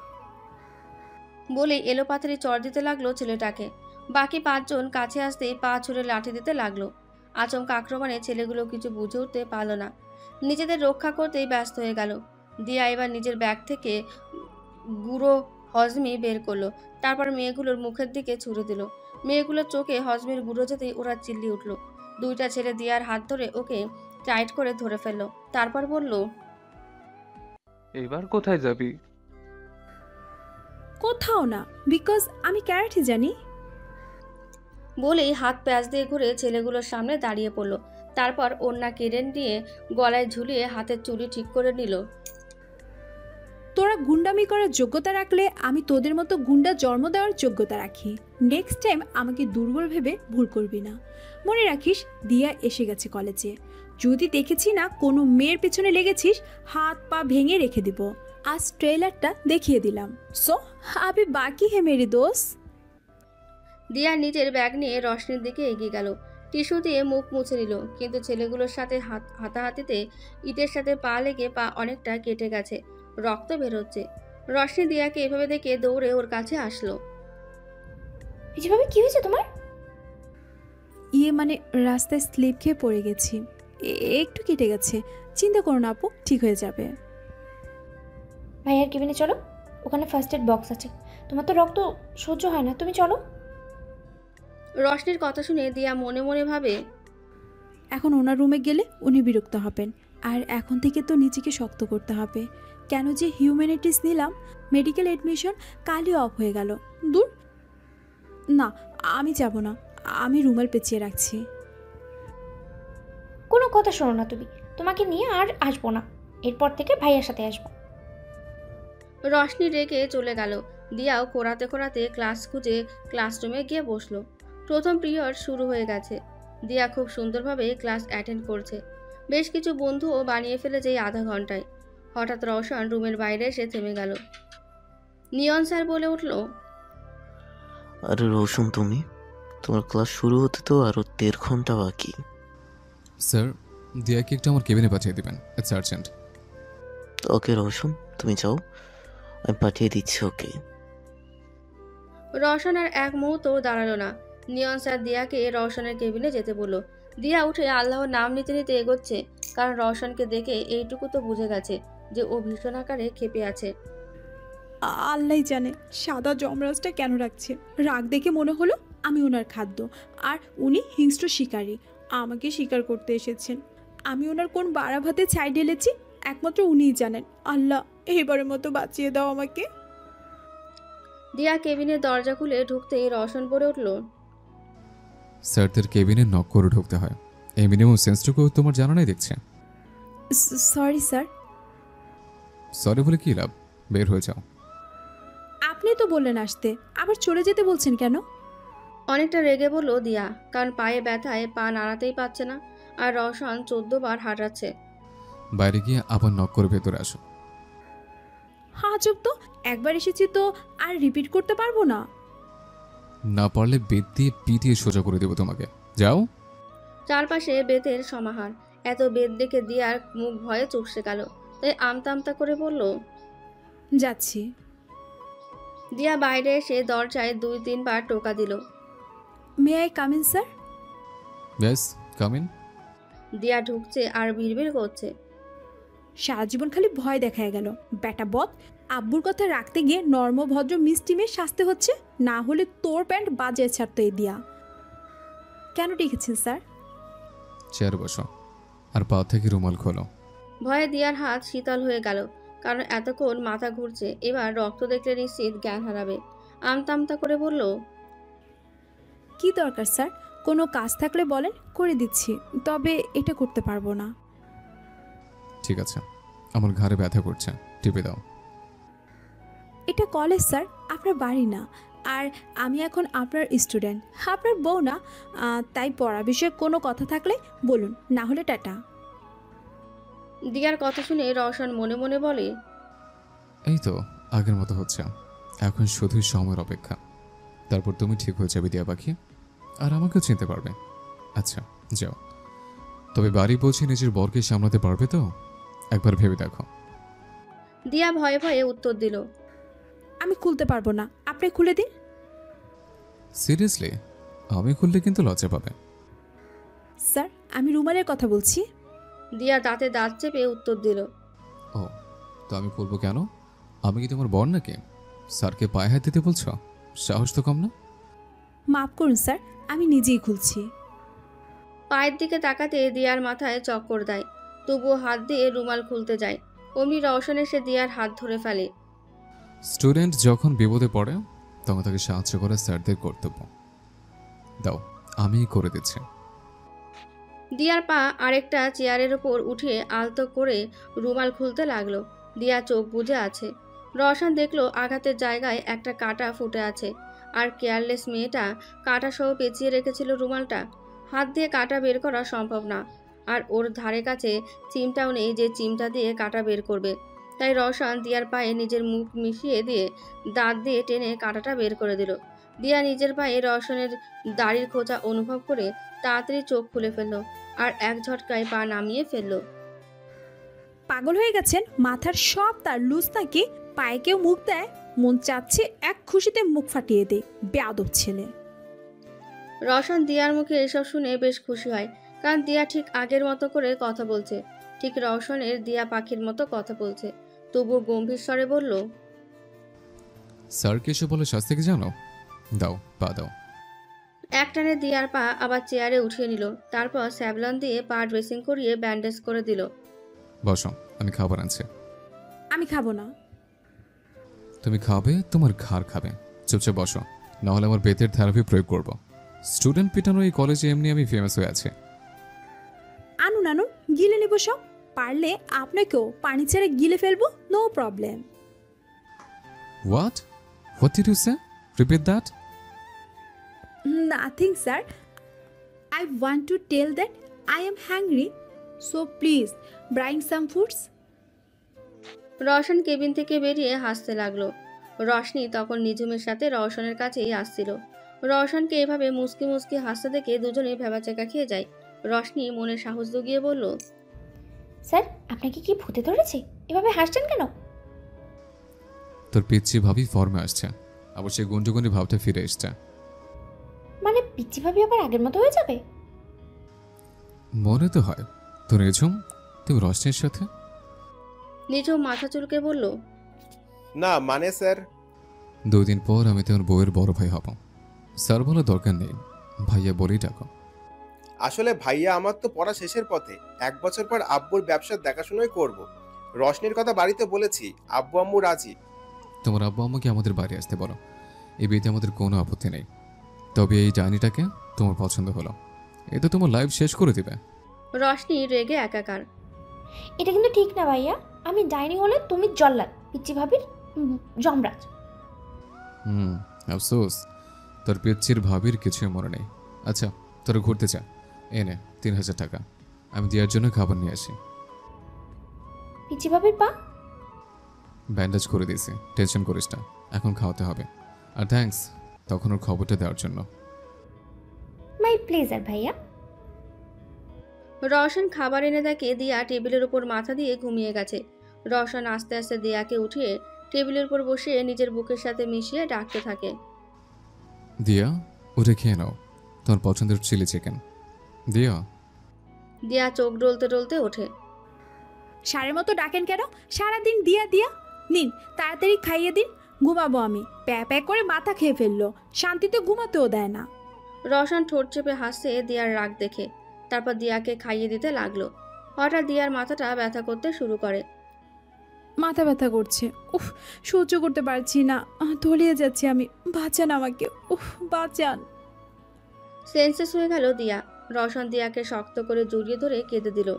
বলে এলোপাতাড়ি চড় দিতে লাগলো ছেলেটাকে। বাকি 5 জন কাছে আসতেই পা ছুঁড়ে লাঠি দিতে লাগলো। আচমকা আক্রমণে ছেলেগুলো কিছু বুঝে উঠতে পারল না, নিজেদের রক্ষা করতেই ব্যস্ত হয়ে গেল। দিয়া এবার নিজের ব্যাগ থেকে গুঁড়ো হজমি বের করলো। তারপর মেয়েগুলোর মুখের দিকে ছুঁড়ে দিল। মেয়েগুলোর চোখে হজমির গুঁড়ো যেতেই ওরা চিল্লি উঠল। 2টা ছেলে দিয়ার হাত ধরে ওকে টাইট করে ধরে ফেললো। তারপর বলল, এবার কোথায় যাবি? কোথাও না, বিকজ আমি ক্যারাটে জানি। বলেই হাত প্যাঁচ দিয়ে ঘুরে ছেলেগুলোর সামনে দাঁড়িয়ে পড়ল। তারপর ওড়না কেড়ে নিয়ে গলায় ঝুলিয়ে হাতের চুড়ি ঠিক করে নিল। তোরা গুন্ডামি করার যোগ্যতা রাখলে আমি তোদের মতো গুন্ডা জন্ম দেওয়ার যোগ্যতা রাখি। নেক্সট টাইম আমাকে দুর্বল ভেবে ভুল করবি না। মনে রাখিস, দিয়া এসে গেছে কলেজে। যদি দেখেছি না কোনো মেয়ের পেছনে লেগেছিস, হাত পা ভেঙে রেখে দিব। আজ ট্রেলারটা দেখিয়ে দিলাম। সো আবি বাকি হে মেরি দোস্ত। দিয়া নিজের ব্যাগ নিয়ে রশনির দিকে এগিয়ে গেল। টিস্যু দিয়ে মুখ মুছে নিল, কিন্তু ছেলেগুলোর সাথে হাতাহাতিতে ইটের সাথে পা লেগে পা অনেকটা কেটে গেছে, রক্ত বেরোচ্ছে। রশনি দিয়াকে এভাবে দেখে দৌড়ে ওর কাছে আসলো। যেভাবে কি হয়েছে তোমার? মানে রাস্তায় স্লিপ খেয়ে পড়ে গেছি, একটু কেটে গেছে। চিন্তা করো না আপু, ঠিক হয়ে যাবে। ভাইয়ার কেবিনে চলো, ওখানে ফার্স্ট এড বক্স আছে। তোমার তো রক্ত সহ্য হয় না, তুমি চলো। রশনির কথা শুনে দিয়া মনে মনে ভাবে, এখন ওনার রুমে গেলে উনি বিরক্ত হবেন, আর এখন থেকে তো নিজেকে শক্ত করতে হবে। কেন যে হিউম্যানিটিস নিলাম, মেডিকেল এডমিশন কালই অফ হয়ে গেল। দূর, না আমি যাব না, আমি রুমাল পেঁচিয়ে রাখছি। কোনো কথা শোনো না তুমি, তোমাকে নিয়ে আর আসবো না, এরপর থেকে ভাইয়ার সাথে আসবো। রশনি রেগে চলে গেল। দিয়াও খোঁড়াতে খোঁড়াতে ক্লাস খুঁজে ক্লাসরুমে গিয়ে বসলো। প্রথম পিরিয়ড শুরু হয়ে গেছে। দিয়া খুব সুন্দরভাবে ক্লাস অ্যাটেন্ড করছে। বেশ কিছু বন্ধুও বানিয়ে ফেলেছে এই আধা ঘন্টায়। হঠাৎ রওশন রুমের বাইরে এসে থেমে গেল। নিয়ন স্যার বলে উঠল, আরে রোশন, তুমি, তোমার ক্লাস শুরু হতে তো আরো 1.5 ঘন্টা বাকি। স্যার, দিয়াকে একটু আমার কেবিনে পাঠিয়ে দিবেন, ইটস আর্জেন্ট। ওকে রোশন, তুমি যাও, আমি পাঠিয়ে দিচ্ছি ওকে। রওশন আর এক মুহূর্ত দাঁড়ালো না। নিয়ন স্যার দিয়াকে রওশনের কেবিনে যেতে বলল। দিয়া উঠে আল্লাহর নাম নিতে নিতে এগোচ্ছে, কারণ রওশনকে দেখে এইটুকু তো বুঝে গেছে যে ও ভীষণ আকারে ক্ষেপে আছে। আল্লাহ জানে সাদা যমরাজটা কেন রাখছে। রাগ দেখে মনে হলো আমি ওনার খাদ্য, আর উনি হিংস্র শিকারী, আমাকে শিকার করতে এসেছেন। আমি ওনার কোন বাড়া ভাতে ছাই ঢেলেছি একমাত্র উনিই জানেন। আল্লাহ, এবারের মতো বাঁচিয়ে দাও আমাকে। দিয়া কেবিনের দরজা খুলে ঢুকতেই রওশন বলে উঠল, স্যারদের কেবিনে নক করে ঢুকতে হয়, এই মিনিমাম সেন্সটুকু তোমার জানা নাই দেখছে। Sorry sir. সরি বলে কি লাভ, বের হয়ে যাও। আপনি তো বললেন আসতে, আবার চলে যেতে বলছেন কেন? অনেকটা রেগে বলল দিয়া, কারণ পায়ে ব্যথায় পা নাড়াতেই পারছে না, আর রওশন 14 বার হাঁটাচ্ছে। বাইরে গিয়ে আবার নক করে ভেতরে আসো। হ্যাঁ চুপ তো, একবার এসেছি তো আর রিপিট করতে পারবো না। না পারলে বেত দিয়ে পিটিয়ে সোজা করে দেবো তোমাকে, যাও। চারপাশে বেতের সমাহার। এত বেত দেখে দিয়ার মুখ ভয়ে চুপসে গেল, তাই আমতা আমতা করে বলল, যাচ্ছি। দিয়া বাইরে এসে দরজায় 2-3 বার টোকা দিল। May I come in sir? ব্যাস, কাম ইন। দিয়া ঢুকছে আর বিড়বিড় করছে, সারা জীবন খালি ভয় দেখায় গেল। বেটা বদ, আব্বুর কথা রাখতে গিয়ে নর্ম ভদ্র মিষ্টি মেয়ে সাজতে হচ্ছে, না হলে তোর প্যান্ট বাজিয়ে ছাড়তো এই দিয়া। কেন ডেকেছেন স্যার? চেয়ার বসো আর পা থেকে রুমাল খোলো। ভয়ে দিয়ার হাত শীতল হয়ে গেল, কারণ এতক্ষণ মাথা ঘুরছে, এবার রক্ত দেখলে নিশ্চিত জ্ঞান হারাবে। আমতা আমতা করে বলল, কি দরকার স্যার? কোনো কাজ থাকলে বলেন, করে দিচ্ছি, তবে এটা করতে পারবো না। ঠিক আছে, আমার ঘাড়ে ব্যথা করছে, টিপে দাও। এটা কলেজ স্যার, আপনার বাড়ি না। আর আমি এখন আপনার স্টুডেন্ট, আপনার বউ না। তাই পড়া বিষয়ে কোনো কথা থাকলে বলুন, না হলে টাটা। দিয়ার কথা শুনে রওশন মনে মনে বলে, এই তো আগের মতো হচ্ছে, এখন শুধুই সময়ের অপেক্ষা। তারপর তুমি ঠিক হয়ে যাবে দিয়া পাখি, আর আমাকেও চিনতে পারবে। আচ্ছা যাও, তবে বাড়ি পৌঁছে নিজের বরকে সামলাতে পারবে তো? একবার ভেবে দেখো। দিয়া ভয়ে ভয়ে উত্তর দিল, আমি খুলতে পারবো না, আপনি খুলে দিন। সিরিয়াসলি? আমি খুললে কিন্তু লজ্জা পাবে। স্যার, আমি রুমালের কথা বলছি। দিয়া দাঁতে দাঁত চেপে উত্তর দিল, ও, তো আমি খুলবো কেন? আমি কি তোমার বর নাকি? স্যারকে পায়ে হাত দিতে বলছো? সাহস তো কম না। মাফ করুন স্যার, আমি নিজেই খুলছি। পায়ের দিকে তাকাতে দিয়ার মাথায় চক্কর দেয়, তবুও হাত দিয়ে রুমাল খুলতে যায়। অমনি রওশন এসে দিয়ার হাত ধরে ফেলে। স্টুডেন্ট যখন বিপদে পড়ে তখন তাকে সাহায্য করা স্যারদের কর্তব্য। দাও, আমি করে দিচ্ছি। দিয়ার পা আরেকটা চেয়ারের ওপর উঠে আলতো করে রুমাল খুলতে লাগলো। দিয়া চোখ বুজে আছে। রওশন দেখলো আঘাতের জায়গায় একটা কাঁটা ফুটে আছে, আর কেয়ারলেস মেয়েটা কাঁটা সহ পেঁচিয়ে রেখেছিল রুমালটা। হাত দিয়ে কাঁটা বের করা সম্ভব না, আর ওর ধারে কাছে চিমটাও নেই যে চিমটা দিয়ে কাঁটা বের করবে। তাই রওশন দিয়ার পায়ে নিজের মুখ মিশিয়ে দিয়ে দাঁত দিয়ে টেনে কাঁটাটা বের করে দিল। দিয়া নিজের পায়ে রওশনের দাড়ির খোঁচা অনুভব করে তাড়াতাড়ি চোখ খুলে ফেলল, আর এক ঝটকায় পা নামিয়ে ফেলল। পাগল হয়ে গেছেন? মাথার সব তার লুজ নাকি? পায়ে কেউ মুখ দেয়, মন চাচ্ছে এক খুশিতে মুখ ফাটিয়ে দে, বেয়াদব ছেলে। রওশন দিয়ার মুখে এসব শুনে বেশ খুশি হয়, কারণ দিয়া ঠিক আগের মতো করে কথা বলছে, ঠিক রওশনের দিয়া পাখির মতো কথা বলছে। তবুও গম্ভীর স্বরে বলল, স্যারকে এসে বলে শাস্তি কি জানো? দাও, পা দাও। একটানে দিয়ার পা আবার চেয়ারে উঠিয়ে নিল, তারপর স্যাভলন দিয়ে পা ড্রেসিং করিয়ে ব্যান্ডেজ করে দিল। বসো, আমি খাবার আনছি। আমি খাবো না। তুমি খাবে, তোমার ঘাড় খাবে। চুপচাপ বসো, নাহলে আমার বেতের থেরাপি প্রয়োগ করব। স্টুডেন্ট পিটানো এই কলেজে এমনি আমি ফেমাস হয়ে আছে। আনুন আনুন, গিলে নেব সব। পারলে আপনাকেও পানি ছেড়ে গিলে ফেলবো, no problem. What? What did you say? Repeat that. Nothing, sir. I want to tell that I am hungry, so please bring some foods. Roshan cabin থেকে বেরিয়ে হাসতে লাগলো। রশনি তখন নিঝুমের সাথে রওশনের কাছেই আসছিল। রওশনকে এভাবে মুসকি মুসকি হাসতে দেখে দুজনেই ভেবাচেকা খেয়ে যায়। রশনি মনে সাহস জুগিয়ে বলল, স্যার, আপনাকে কি ভূতে ধরেছে? এভাবে হাসছেন কেন? তোর পিচ্ছি ভাবি ফর্মে আসছে, আবার সেই গুন্ডুগুন্ডি ভাবটা ফিরে এসছে। মানে পিচ্ছি ভাবি আবার আগের মতো হয়ে যাবে? মনে তো হয়। তো নিঝুম, তুমি রশনির সাথে? নিঝুম মাথা চুলকে বলল, না মানে স্যার, 2 দিন পর আমি তোমার বউয়ের বড় ভাই হব। স্যার বলার দরকার নেই, ভাইয়া বলেই ডাকো। আসলে ভাইয়া আমার তো পড়া শেষের পথে, 1 বছর পর আব্বুর ব্যবসার দেখাশোনাই করব। রশনির কথা বাড়িতে বলেছি, আব্বু আম্মু রাজি। তোমার আব্বু আম্মুকে আমাদের বাড়ি আসতে বলো, এই বিয়েতে আমাদের কোনো আপত্তি নেই। তবে এই ডাইনিটাকে তোমার পছন্দ হলো, এ তো তোমার লাইফ শেষ করে দিবে। রশনি রেগে একাকার। এটা কিন্তু ঠিক না ভাইয়া, আমি ডাইনি হলে তুমি জল্লাদ, পিচ্ছি ভাবির যমরাজ। আফসোস, তোর পিচ্ছির ভাবির কিছুই মনে নেই। আচ্ছা, তোরা ঘুরতে চা, এনে 3000 টাকা, আমি দেওয়ার জন্য খাবার নিয়ে আসি। পিচ্ছি ভাবির পা ব্যান্ডেজ করে দিয়েছি, টেনশন করিস না, এখন খাওয়াতে হবে। আর থ্যাঙ্কস তখন ওর খবরটা দেওয়ার জন্য। মাই প্লেজার ভাইয়া। রওশন খাবার এনে দেখে দিয়া টেবিলের উপর মাথা দিয়ে ঘুমিয়ে গেছে। রওশন আস্তে আস্তে দিয়াকে উঠিয়ে টেবিলের উপর বসিয়ে নিজের বুকের সাথে মিশিয়ে ডাকতে থাকে, দিয়া উঠে খেয়ে নাও, তোমার পছন্দের চিলি চিকেন। দিয়া। দিয়া চোখ ডলতে ডলতে ওঠে। সারের মতো ডাকেন কেন? সারাদিন দিয়া দিয়া। নিন তাড়াতাড়ি খাইয়ে দিন, ঘুমাবো আমি। প্যা প্যা করে মাথা খেয়ে ফেললো, শান্তিতে ঘুমাতেও দেয় না। রওশন ঠোঁট চেপে হাসছে দিয়ার রাগ দেখে। তারপর দিয়াকে খাইয়ে দিতে লাগলো। হঠাৎ দিয়ার মাথাটা ব্যথা করতে শুরু করে। মাথা ব্যথা করছে, উফ সহ্য করতে পারছি না, তলিয়ে যাচ্ছি আমি। বাঁচান আমাকে, উফ বাঁচান। সেন্সেস হয়ে গেল দিয়া। রওশন দিয়াকে শক্ত করে জড়িয়ে ধরে কেঁদে দিল।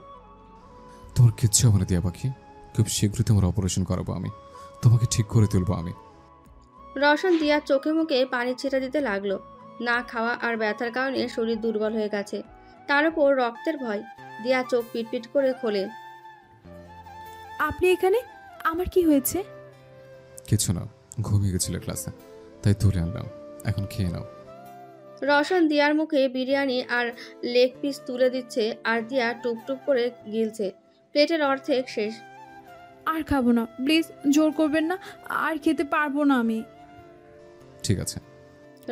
তোমার কিচ্ছু হবে না দিয়া পাখি, খুব শীঘ্রই তোমার অপারেশন করাবো আমি, তোমাকে ঠিক করে তুলবো আমি। রওশন দিয়ার চোখে মুখে পানি ছিটা দিতে লাগলো। না খাওয়া আর ব্যথার কারণে শরীর দুর্বল হয়ে গেছে, তার উপর রক্তের ভয়। দিয়া চোখ পিটপিট করে খোলে। আপনি এখানে? আমার কি হয়েছে? কিছু না, ঘুমিয়ে গেছিল ক্লাসে, তাই তুলে আনলাম, এখন খেয়ে নাও। রওশন দিয়ার মুখে বিরিয়ানি আর লেগ পিস তুলে দিচ্ছে, আর দিয়া টুপটুপ করে গিলছে। প্লেটের অর্ধেক শেষ। আর খাবো না, প্লিজ জোর করবেন না, আর খেতে পারবো না আমি। ঠিক আছে।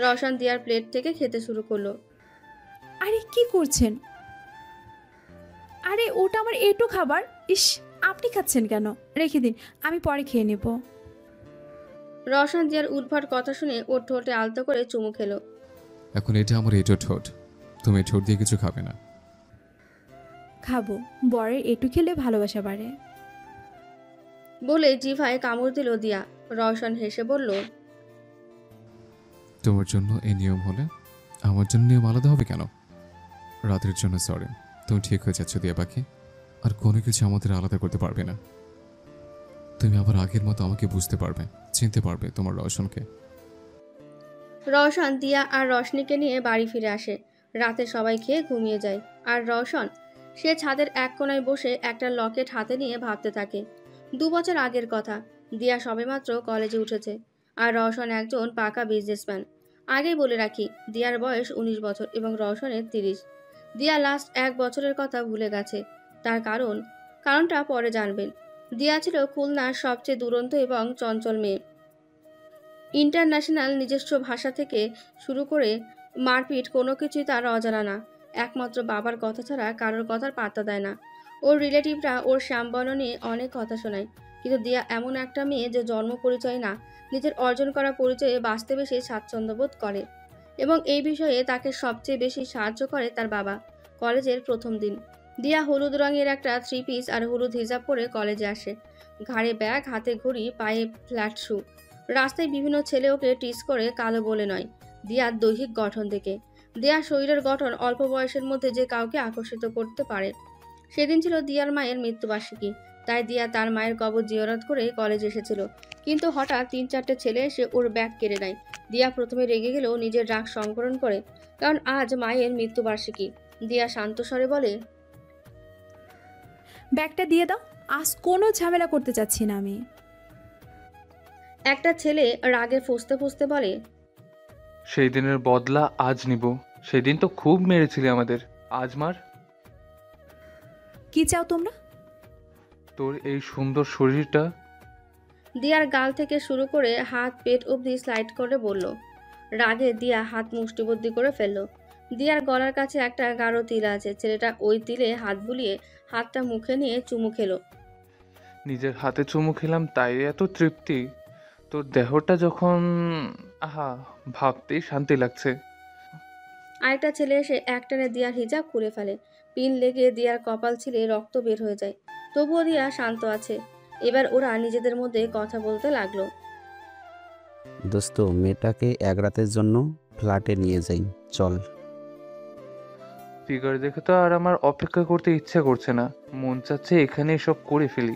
রওশন দিয়ার প্লেট থেকে খেতে শুরু করলো। আরে কি করছেন? আরে ওটা আমার এটো খাবার। ইস, আপনি খাচ্ছেন কেন? রেখে দিন, আমি পরে খেয়ে নেব। রওশন দিয়ার উদ্ভট কথা শুনে ওর ঠোঁটে আলতো করে চুমু খেলো। এখন এটা আমার এটো ঠোঁট, তুমি এই ঠোঁট দিয়ে কিছু খাবে না। খাবো, বরের এটু খেলে ভালোবাসা বাড়ে। বলে জিভায় কামড় দিল দিয়া। রওশন হেসে বলল, তোমার জন্য এই নিয়ম হলে আমার জন্য নিয়ম আলাদা হবে কেন? রাতের জন্য সরি, তুমি ঠিক হয়ে যাচ্ছ দিয়া পাখি, আর কোনো কিছু আমাদের আলাদা করতে পারবে না। তুমি আবার আগের মতো আমাকে বুঝতে পারবে, চিনতে পারবে তোমার রওশনকে। রওশন দিয়া আর রশনিকে নিয়ে বাড়ি ফিরে আসে। রাতে সবাই খেয়ে ঘুমিয়ে যায়, আর রওশন সে ছাদের এক কোণায় বসে একটা লকেট হাতে নিয়ে ভাবতে থাকে। 2 বছর আগের কথা। দিয়া সবেমাত্র কলেজে উঠেছে, আর রওশন একজন পাকা বিজনেসম্যান। আগেই বলে রাখি, দিয়ার বয়স 19 বছর এবং রওশনের 30। দিয়া লাস্ট 1 বছরের কথা ভুলে গেছে। তার কারণটা পরে জানবেন। দিয়া ছিল খুলনার সবচেয়ে দুরন্ত এবং চঞ্চল মেয়ে। ইন্টারন্যাশনাল নিজস্ব ভাষা থেকে শুরু করে মারপিট কোনো কিছুই তার অজানা না। একমাত্র বাবার কথা ছাড়া কারোর কথার পাত্তা দেয় না। ওর রিলেটিভরা ওর শ্যামবর্ণ নিয়ে অনেক কথা শোনায়, কিন্তু দিয়া এমন একটা মেয়ে যে জন্ম পরিচয় না, নিজের অর্জন করা পরিচয়ে বাঁচতে বেশি স্বাচ্ছন্দ্য বোধ করে, এবং এই বিষয়ে তাকে সবচেয়ে বেশি সাহায্য করে তার বাবা। কলেজের প্রথম দিন দিয়া হলুদ রঙের একটা 3 পিস আর হলুদ হিজাব পরে কলেজে আসে। ঘাড়ে ব্যাগ, হাতে ঘড়ি, পায়ে ফ্ল্যাট শু। রাস্তায় বিভিন্ন ছেলে ওকে টিস করে কালো বলে নয়, দিয়ার দৈহিক গঠন থেকে। দিয়ার শরীরের গঠন অল্প বয়সের মধ্যে যে কাউকে আকর্ষিত করতে পারে। সেদিন ছিল দিয়ার মায়ের মৃত্যুবার্ষিকী, তাই দিয়া তার মায়ের কবর জিয়ারত করে কলেজে এসেছিল। কিন্তু হঠাৎ 3-4টে ছেলে এসে ওর ব্যাগ কেড়ে নেয়। দিয়া প্রথমে রেগে গেলেও নিজের রাগ সংবরণ করে, কারণ আজ মায়ের মৃত্যুবার্ষিকী। দিয়া শান্ত স্বরে বলে, ব্যাগটা দিয়ে দাও, আজ কোনো ঝামেলা করতে চাচ্ছি না আমি। একটা ছেলে রাগে ফুঁসতে ফুঁসতে বলে, সেই দিনের বদলা আজ নিব। সেদিন তো খুব মেরেছিলি আমাদের, আজ মার। কি চাও তোমরা? তোর এই সুন্দর শরীরটা। দিয়ার গাল থেকে শুরু করে হাত পেট অবধি স্লাইড করে বলল। রাগে দিয়া হাত মুষ্টিবদ্ধি করে ফেলল। দিয়ার গলার কাছে একটা গাঢ় তিল আছে। ছেলেটা ওই তিলে হাত বুলিয়ে হাতটা মুখে নিয়ে চুমু খেলো। নিজের হাতে চুমু খেলাম তাই এত তৃপ্তি? তোর দেহটা যখন, আহা, ভাবতেই শান্তি লাগছে। আরেকটা ছেলে এসে একটানে দিয়ার হিজাব খুলে ফেলে। পিন লেগে দিয়ার কপাল ছিলে রক্ত বের হয়ে যায়। তবুও দিয়া শান্ত আছে। এবার ওরা নিজেদের মধ্যে কথা বলতে লাগলো। দোস্ত, মেয়েটাকে এক রাতের জন্য ফ্ল্যাটে নিয়ে যাই, চল। ফিগার দেখে তো আর আমার অপেক্ষা করতে ইচ্ছা করছে না, মন চাচ্ছে এখানে সব করে ফেলি।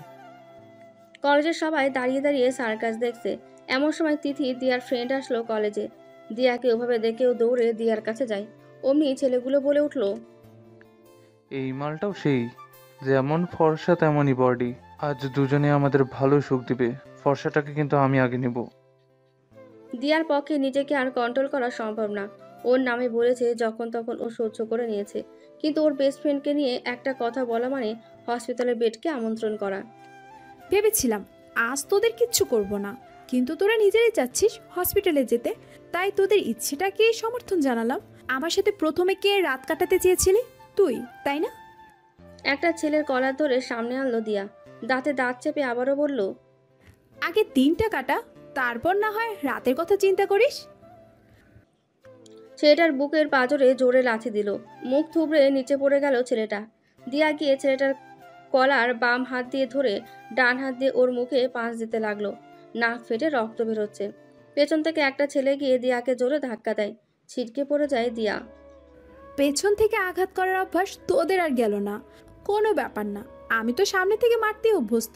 কলেজের সবাই দাঁড়িয়ে দাঁড়িয়ে সার্কাস দেখছে। এমন সময় তিথি, দিয়ার ফ্রেন্ড, আসলো কলেজে। দিয়াকে ওভাবে দেখেও দৌড়ে দিয়ার কাছে যায়। অমনি ছেলেগুলো বলে উঠলো, এই মালটাও সেই, যেমন ফর্সা তেমনই বডি। আজ দুজনে আমাদের ভালো সুখ দিবে। ফর্সাটাকে কিন্তু আমি আগে নেব। দিয়ার পক্ষে নিজেকে আর কন্ট্রোল করা সম্ভব না। ওর নামে বলেছে, যখন তখন ও সহ্য করে নিয়েছে, কিন্তু ওর বেস্ট ফ্রেন্ডকে নিয়ে একটা কথা বলা মানে হসপিটালের বেডকে আমন্ত্রণ করা। ভেবেছিলাম আজ তোদের কিচ্ছু করব না, কিন্তু তোরা নিজেরাই চাচ্ছিস হসপিটালে যেতে, তাই তোদের ইচ্ছেটাকে সমর্থন জানালাম। আমার সাথে প্রথমে কে রাত কাটাতে চেয়েছিলি? তুই, তাই না? একটা ছেলের কলার ধরে সামনে আনলো দিয়া। দাঁতে দাঁত চেপে আবারও বলল, আগে দিনটা কাটা, তারপর না হয় রাতের কথা চিন্তা করিস। ছেলেটার বুকের পাঁজরে জোরে লাথি দিল। মুখ থুবড়ে নিচে পড়ে গেল ছেলেটা। দিয়া গিয়ে ছেলেটার কলার বাম হাত দিয়ে ধরে ডান হাত দিয়ে ওর মুখে পাঁচ দিতে লাগলো। নাক ফেটে রক্ত বেরোচ্ছে। পেছন থেকে একটা ছেলে গিয়ে দিয়াকে জোরে ধাক্কা দেয়। ছিটকে পড়ে যায় দিয়া। পেছন থেকে আঘাত করার অভ্যাস তোদের আর গেল না। কোনো ব্যাপার না, আমি তো সামনে থেকে মারতে অভ্যস্ত।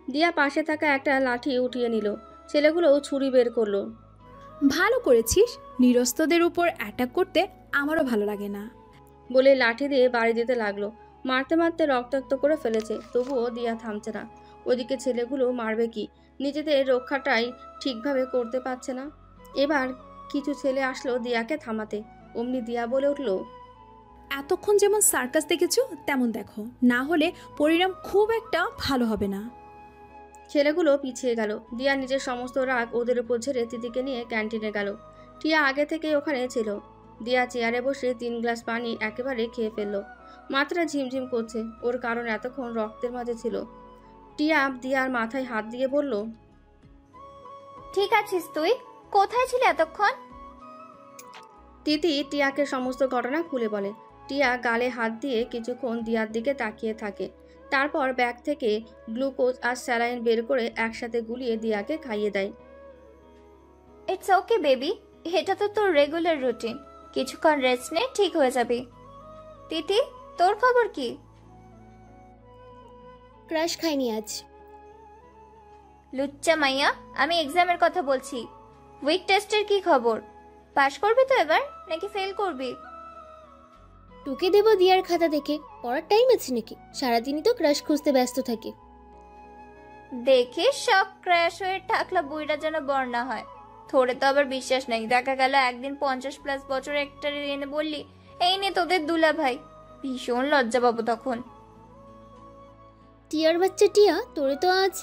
দিয়া পাশে থাকা একটা লাঠি উঠিয়ে নিল। ছেলেগুলোও ছুরি বের করলো। ভালো করেছিস, নিরস্তদের উপর অ্যাটাক করতে আমারও ভালো লাগে না। বলে লাঠি দিয়ে বাড়ি দিতে লাগলো। মারতে মারতে রক্তাক্ত করে ফেলেছে, তবুও দিয়া থামছে না। ওদিকে ছেলেগুলো মারবে কি, নিজেদের রক্ষাটাই ঠিকভাবে করতে পারছে না। এবার কিছু ছেলে আসলো দিয়াকে থামাতে। অমনি দিয়া বলে উঠল, এতক্ষণ যেমন সার্কাস দেখেছো তেমন দেখো, না হলে পরিণাম খুব একটা ভালো হবে না। ছেলেগুলো পিছিয়ে গেল। দিয়া নিজের সমস্ত রাগ ওদের উপর ঝেড়ে তিতিকে নিয়ে ক্যান্টিনে গেল। টিয়া আগে থেকেই ওখানে ছিল। দিয়া চেয়ারে বসে 3 গ্লাস পানি একেবারে খেয়ে ফেললো। মাথাটা ঝিমঝিম করছে, ওর কারণ এতক্ষণ রক্তের মাঝে ছিল। টিয়া দিয়ার মাথায় হাত দিয়ে বলল, ঠিক আছিস তুই? কোথায় ছিলি এতক্ষণ? তিতি টিয়াকে সমস্ত ঘটনা খুলে বলে। টিয়া গালে হাত দিয়ে কিছুক্ষণ দিয়ার দিকে তাকিয়ে থাকে। তারপর ব্যাগ থেকে গ্লুকোজ আর স্যালাইন বের করে একসাথে গুলিয়ে দিয়াকে খাইয়ে দেয়। ইটস ওকে বেবি, এটা তো তোর রেগুলার রুটিন। কিছুক্ষণ রেস্ট নে, ঠিক হয়ে যাবি। তিতি, তোর খবর কি? ক্রাশ খাইনি আজ। লুচ্চা মাইয়া, আমি এক্সামের কথা বলছি। উইক টেস্টের কি খবর? পাশ করবি তো এবার, নাকি ফেল করবি? তোকে দেব দিয়ার খাতা দেখে, পড়ার টাইম আছে নাকি? সারাদিনই তো ক্রাশ খুঁজতে ব্যস্ত থাকি। দেখে সব ক্র্যাশ হয়ে টাকলা বুইরা যেন বর্ণা হয়। থোড়ে তো আবার বিশ্বাস নেই। দেখা গেল একদিন 50+ বছর একটা এনে বললি, এই নে তোদের দুলা ভাই। ভীষণ লজ্জা পাবো তখন। টিয়ার বাচ্চা টিয়া, তোরে তো আজ।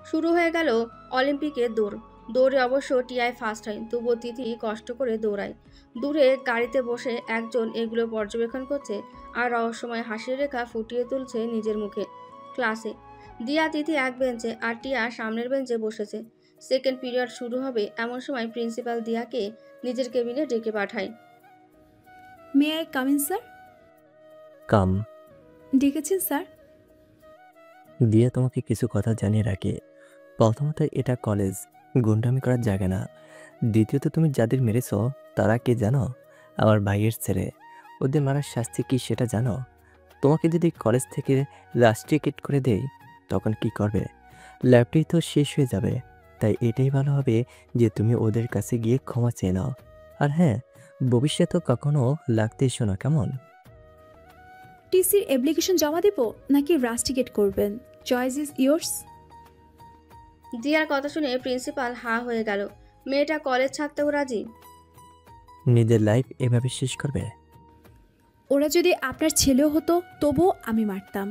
শুরু হয়ে গেল অলিম্পিকের দৌড়। দৌড়ে অবশ্য টিয়ায় ফার্স্ট হয়, তবুও তিথি কষ্ট করে দৌড়ায়। দূরে গাড়িতে বসে একজন এগুলো পর্যবেক্ষণ করছে আর রহস্যময় হাসির রেখা ফুটিয়ে তুলছে নিজের মুখে। ক্লাসে দিয়া তিথি এক বেঞ্চে আর টিয়া সামনের বেঞ্চে বসেছে। সেকেন্ড পিরিয়ড শুরু হবে এমন সময় প্রিন্সিপাল দিয়াকে নিজের কেবিনে ডেকে পাঠায়। May I come in sir? Come. ডেকেছেন স্যার? দিয়া তোমাকে কিছু কথা জানিয়ে রাখি। প্রথমত, এটা কলেজ, গুন্ডামি করার জায়গা না। দ্বিতীয়ত, তুমি যাদের মেরেছ তারা কে জানো? আমার ভাইয়ের ছেলে। ওদের মারার শাস্তি কি সেটা জানো? তোমাকে যদি কলেজ থেকে রাস্ট্রিকেট করে দেই তখন কি করবে? ল্যাবটাই তো শেষ হয়ে যাবে। তাই এটাই ভালো হবে যে তুমি ওদের কাছে গিয়ে ক্ষমা চেয়ে নাও। আর হ্যাঁ, ভবিষ্যতে কখনো লাগতে এসো না, কেমন? টিসির অ্যাপ্লিকেশন জমা দেব নাকি রাস্টিকেট করবেন? Choice is yours. দিয়ার কথা শুনে প্রিন্সিপাল হা হয়ে গেল। মেয়েটা কলেজ ছাড়তেও রাজি? নিজের লাইফ এভাবে শেষ করবে? ওরা যদি আপনার ছেলেও হতো তবুও আমি মারতাম।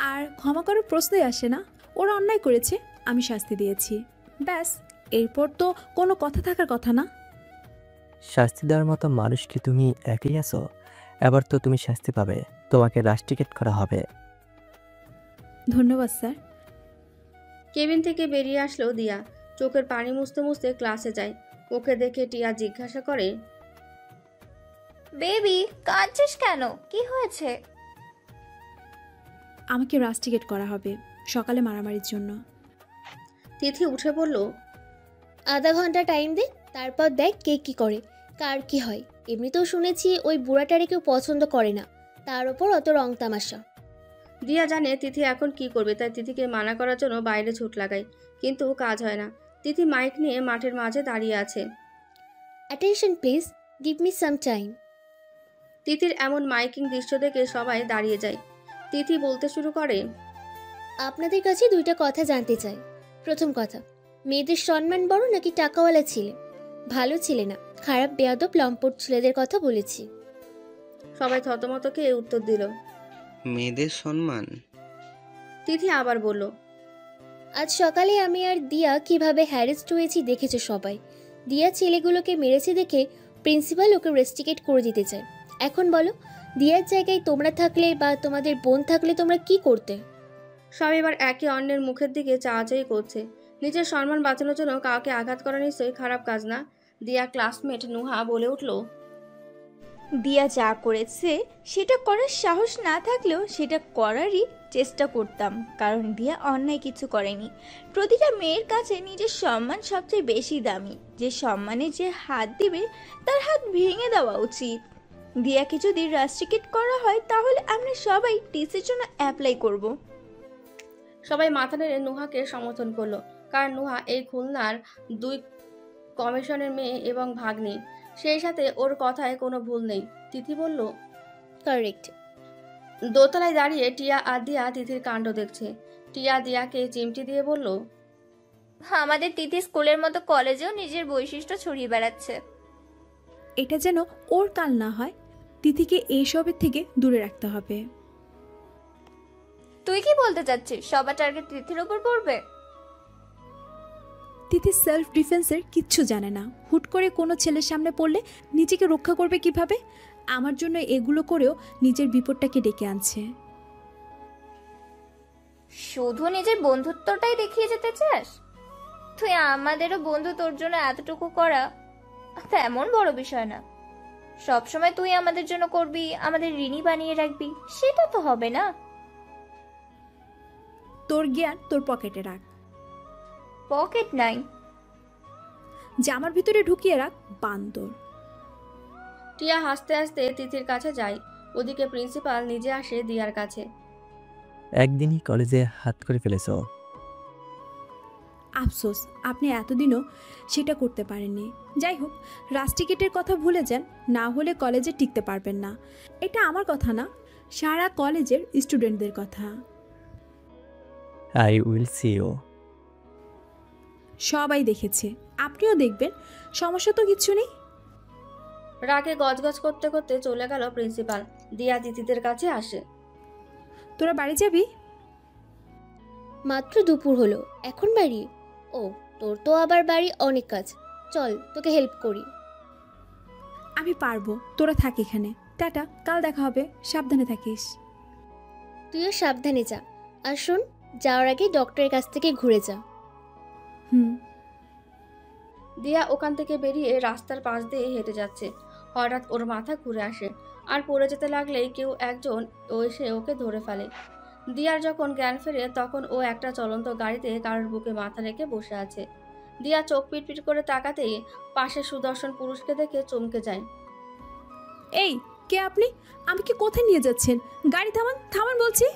আর ক্ষমা করার প্রশ্নই আসে না। ওরা অন্যায় করেছে, আমি শাস্তি দিয়েছি, ব্যাস। এরপর তো কোনো কথা থাকার কথা না। শাস্তি দেওয়ার মতো মানুষ কি তুমি একই আছো? এবার তো তুমি শাস্তি পাবে, তোমাকে রাস্ট্রিকেট করা হবে। ধন্যবাদ স্যার। কেবিন থেকে বেরিয়ে আসলো দিয়া। চোখের পানি মুছতে মুছতে ক্লাসে যায়। ওকে দেখে টিয়া জিজ্ঞাসা করে, বেবি, কাঁদছিস কেন? কি হয়েছে? আমাকে রাস্টিকেট করা হবে সকালে মারামারির জন্য। তিথি উঠে বলল, আধা ঘন্টা টাইম দে, তারপর দেখ কে কি করে, কার কি হয়। এমনিতেও শুনেছি ওই বুড়াটারে কেউ পছন্দ করে না, তার ওপর অত রং তামাশা। দিয়া জানে তিথি এখন কি করবে, তাই তিথিকে মানা করার জন্য বাইরে ছুট লাগায়, কিন্তু কাজ হয় না। তিথি মাইক নিয়ে মাঠের মাঝে দাঁড়িয়ে আছে। Attention please, give me some time. তিথির এমন মাইকিং দৃশ্য দেখে সবাই দাঁড়িয়ে যায়। তিথি বলতে শুরু করে, আপনাদের কাছে দুইটা কথা জানতে চাই। প্রথম কথা, মেয়েদের সম্মান বড় নাকি টাকাওয়ালা ছেলে? ভালো ছেলে না, খারাপ বেয়াদব লম্পট ছেলেদের কথা বলেছি। সবাই থতমত খেয়ে উত্তর দিল, মেয়েদের সম্মান। তিথি আবার বলল, আজ সকালে আমি আর দিয়া কিভাবে হ্যারেস্ট হয়েছি দেখেছো সবাই। দিয়া ছেলেগুলোকে মেরেছে দেখে প্রিন্সিপাল ওকে রেস্টিকেট করে দিতে চায়। এখন বলো, দিয়ার জায়গায় তোমরা থাকলে বা তোমাদের বোন থাকলে তোমরা কি করতে? সবাই এবার একে অন্যের মুখের দিকে চাওয়াচাই করছে। নিজের সম্মান বাঁচানোর জন্য কাউকে আঘাত করা নিশ্চয়ই খারাপ কাজ না। দিয়া ক্লাসমেট নুহা বলে উঠল, দিয়া যা করেছে সেটা করার সাহস না থাকলেও সেটা করারই চেষ্টা করতাম, কারণ দিয়া অন্যায় কিছু করেনি। প্রতিটা মেয়ের কাছে নিজের সম্মান সবচেয়ে বেশি দামি। যে সম্মানে যে হাত দিবে তার হাত ভেঙে দেওয়া উচিত। দিয়াকে যদি রাস্ট্রিকেট করা হয় তাহলে আমরা সবাই টিসির জন্য অ্যাপ্লাই করব। সবাই মাথা নেড়ে নুহাকে সমর্থন করলো, কারণ নুহা এই খুলনার 2 কমিশনের মেয়ে এবং ভাগ্নি, সেই সাথে ওর কথায় কোনো ভুল নেই। তিথি বলল, কারেক্ট। দোতলায় দাঁড়িয়ে টিয়া আর দিয়া তিথির কাণ্ড দেখছে। টিয়া দিয়াকে চিমটি দিয়ে বলল, আমাদের তিথি স্কুলের মতো কলেজেও নিজের বৈশিষ্ট্য ছড়িয়ে বেড়াচ্ছে। এটা যেন ওর কাল না হয়, তিথিকে এইসবের থেকে দূরে রাখতে হবে। তুই কি বলতে চাচ্ছিস? সবার টার্গেট তিথির ওপর পড়বে? তিথি সেলফ ডিফেন্সের কিচ্ছু জানে না। হুট করে কোনো ছেলের সামনে পড়লে নিজেকে রক্ষা করবে কিভাবে? আমার জন্য এগুলো করেও নিজের বিপদটাকে ডেকে আনছে। শুধু নিজের বন্ধুত্বটাই দেখিয়ে যেতে চাস? তুই আমাদেরও বন্ধু, তোর জন্য এতটুকু করা তেমন বড় বিষয় না। সবসময় তুই আমাদের জন্য করবি, আমাদের ঋণী বানিয়ে রাখবি, সেটা তো হবে না। তোর জ্ঞান তোর পকেটে রাখ। পকেট নাই, জামার ভিতরে ঢুকিয়ে রাখ, বান্দর। টিয়া হাসতে হাসতে তিথির কাছে যায়। ওদিকে প্রিন্সিপাল নিজে আসে দিয়ার কাছে। একদিনই কলেজে হাত করে ফেলেছ। আফসোস, আপনি এতদিনও সেটা করতে পারেননি। যাই হোক, রাস্টিকেটের কথা ভুলে যান, না হলে কলেজে টিকতে পারবেন না। এটা আমার কথা না, সারা কলেজের স্টুডেন্টদের কথা। I will see you. সবাই দেখেছে, আপনিও দেখবেন, সমস্যা তো কিছু নেই। রাগে গজগজ করতে করতে চলে গেল প্রিন্সিপাল। দিয়া তিথিদের কাছে আসে। তোরা বাড়ি যাবি? মাত্র দুপুর হলো, এখন বাড়ি? ও, তোর তো আবার বাড়ি অনেক কাজ। চল, তোকে হেল্প করি। আমি পারবো, তোরা থাক এখানে। টাটা, কাল দেখা হবে, সাবধানে থাকিস। তুইও সাবধানে যা। আর শোন, যাওয়ার আগে ডক্টরের কাছ থেকে ঘুরে যা। হুম। দিয়া ওখান থেকে বেরিয়ে রাস্তার পাশ দিয়ে হেঁটে যাচ্ছে। হঠাৎ ওর মাথা ঘুরে আসে, আর পড়ে যেতে লাগলেই কেউ একজন এসে ওকে ধরে ফেলে। দিয়ার যখন জ্ঞান ফেরে তখন ও একটা চলন্ত গাড়িতে কারোর বুকে মাথা রেখে বসে আছে। দিয়া চোখ পিটপিট করে তাকাতেই পাশে সুদর্শন পুরুষকে দেখে চমকে যায়। এই, কে আপনি? আমাকে কোথায় নিয়ে যাচ্ছেন? গাড়ি থামান, থামান বলছি।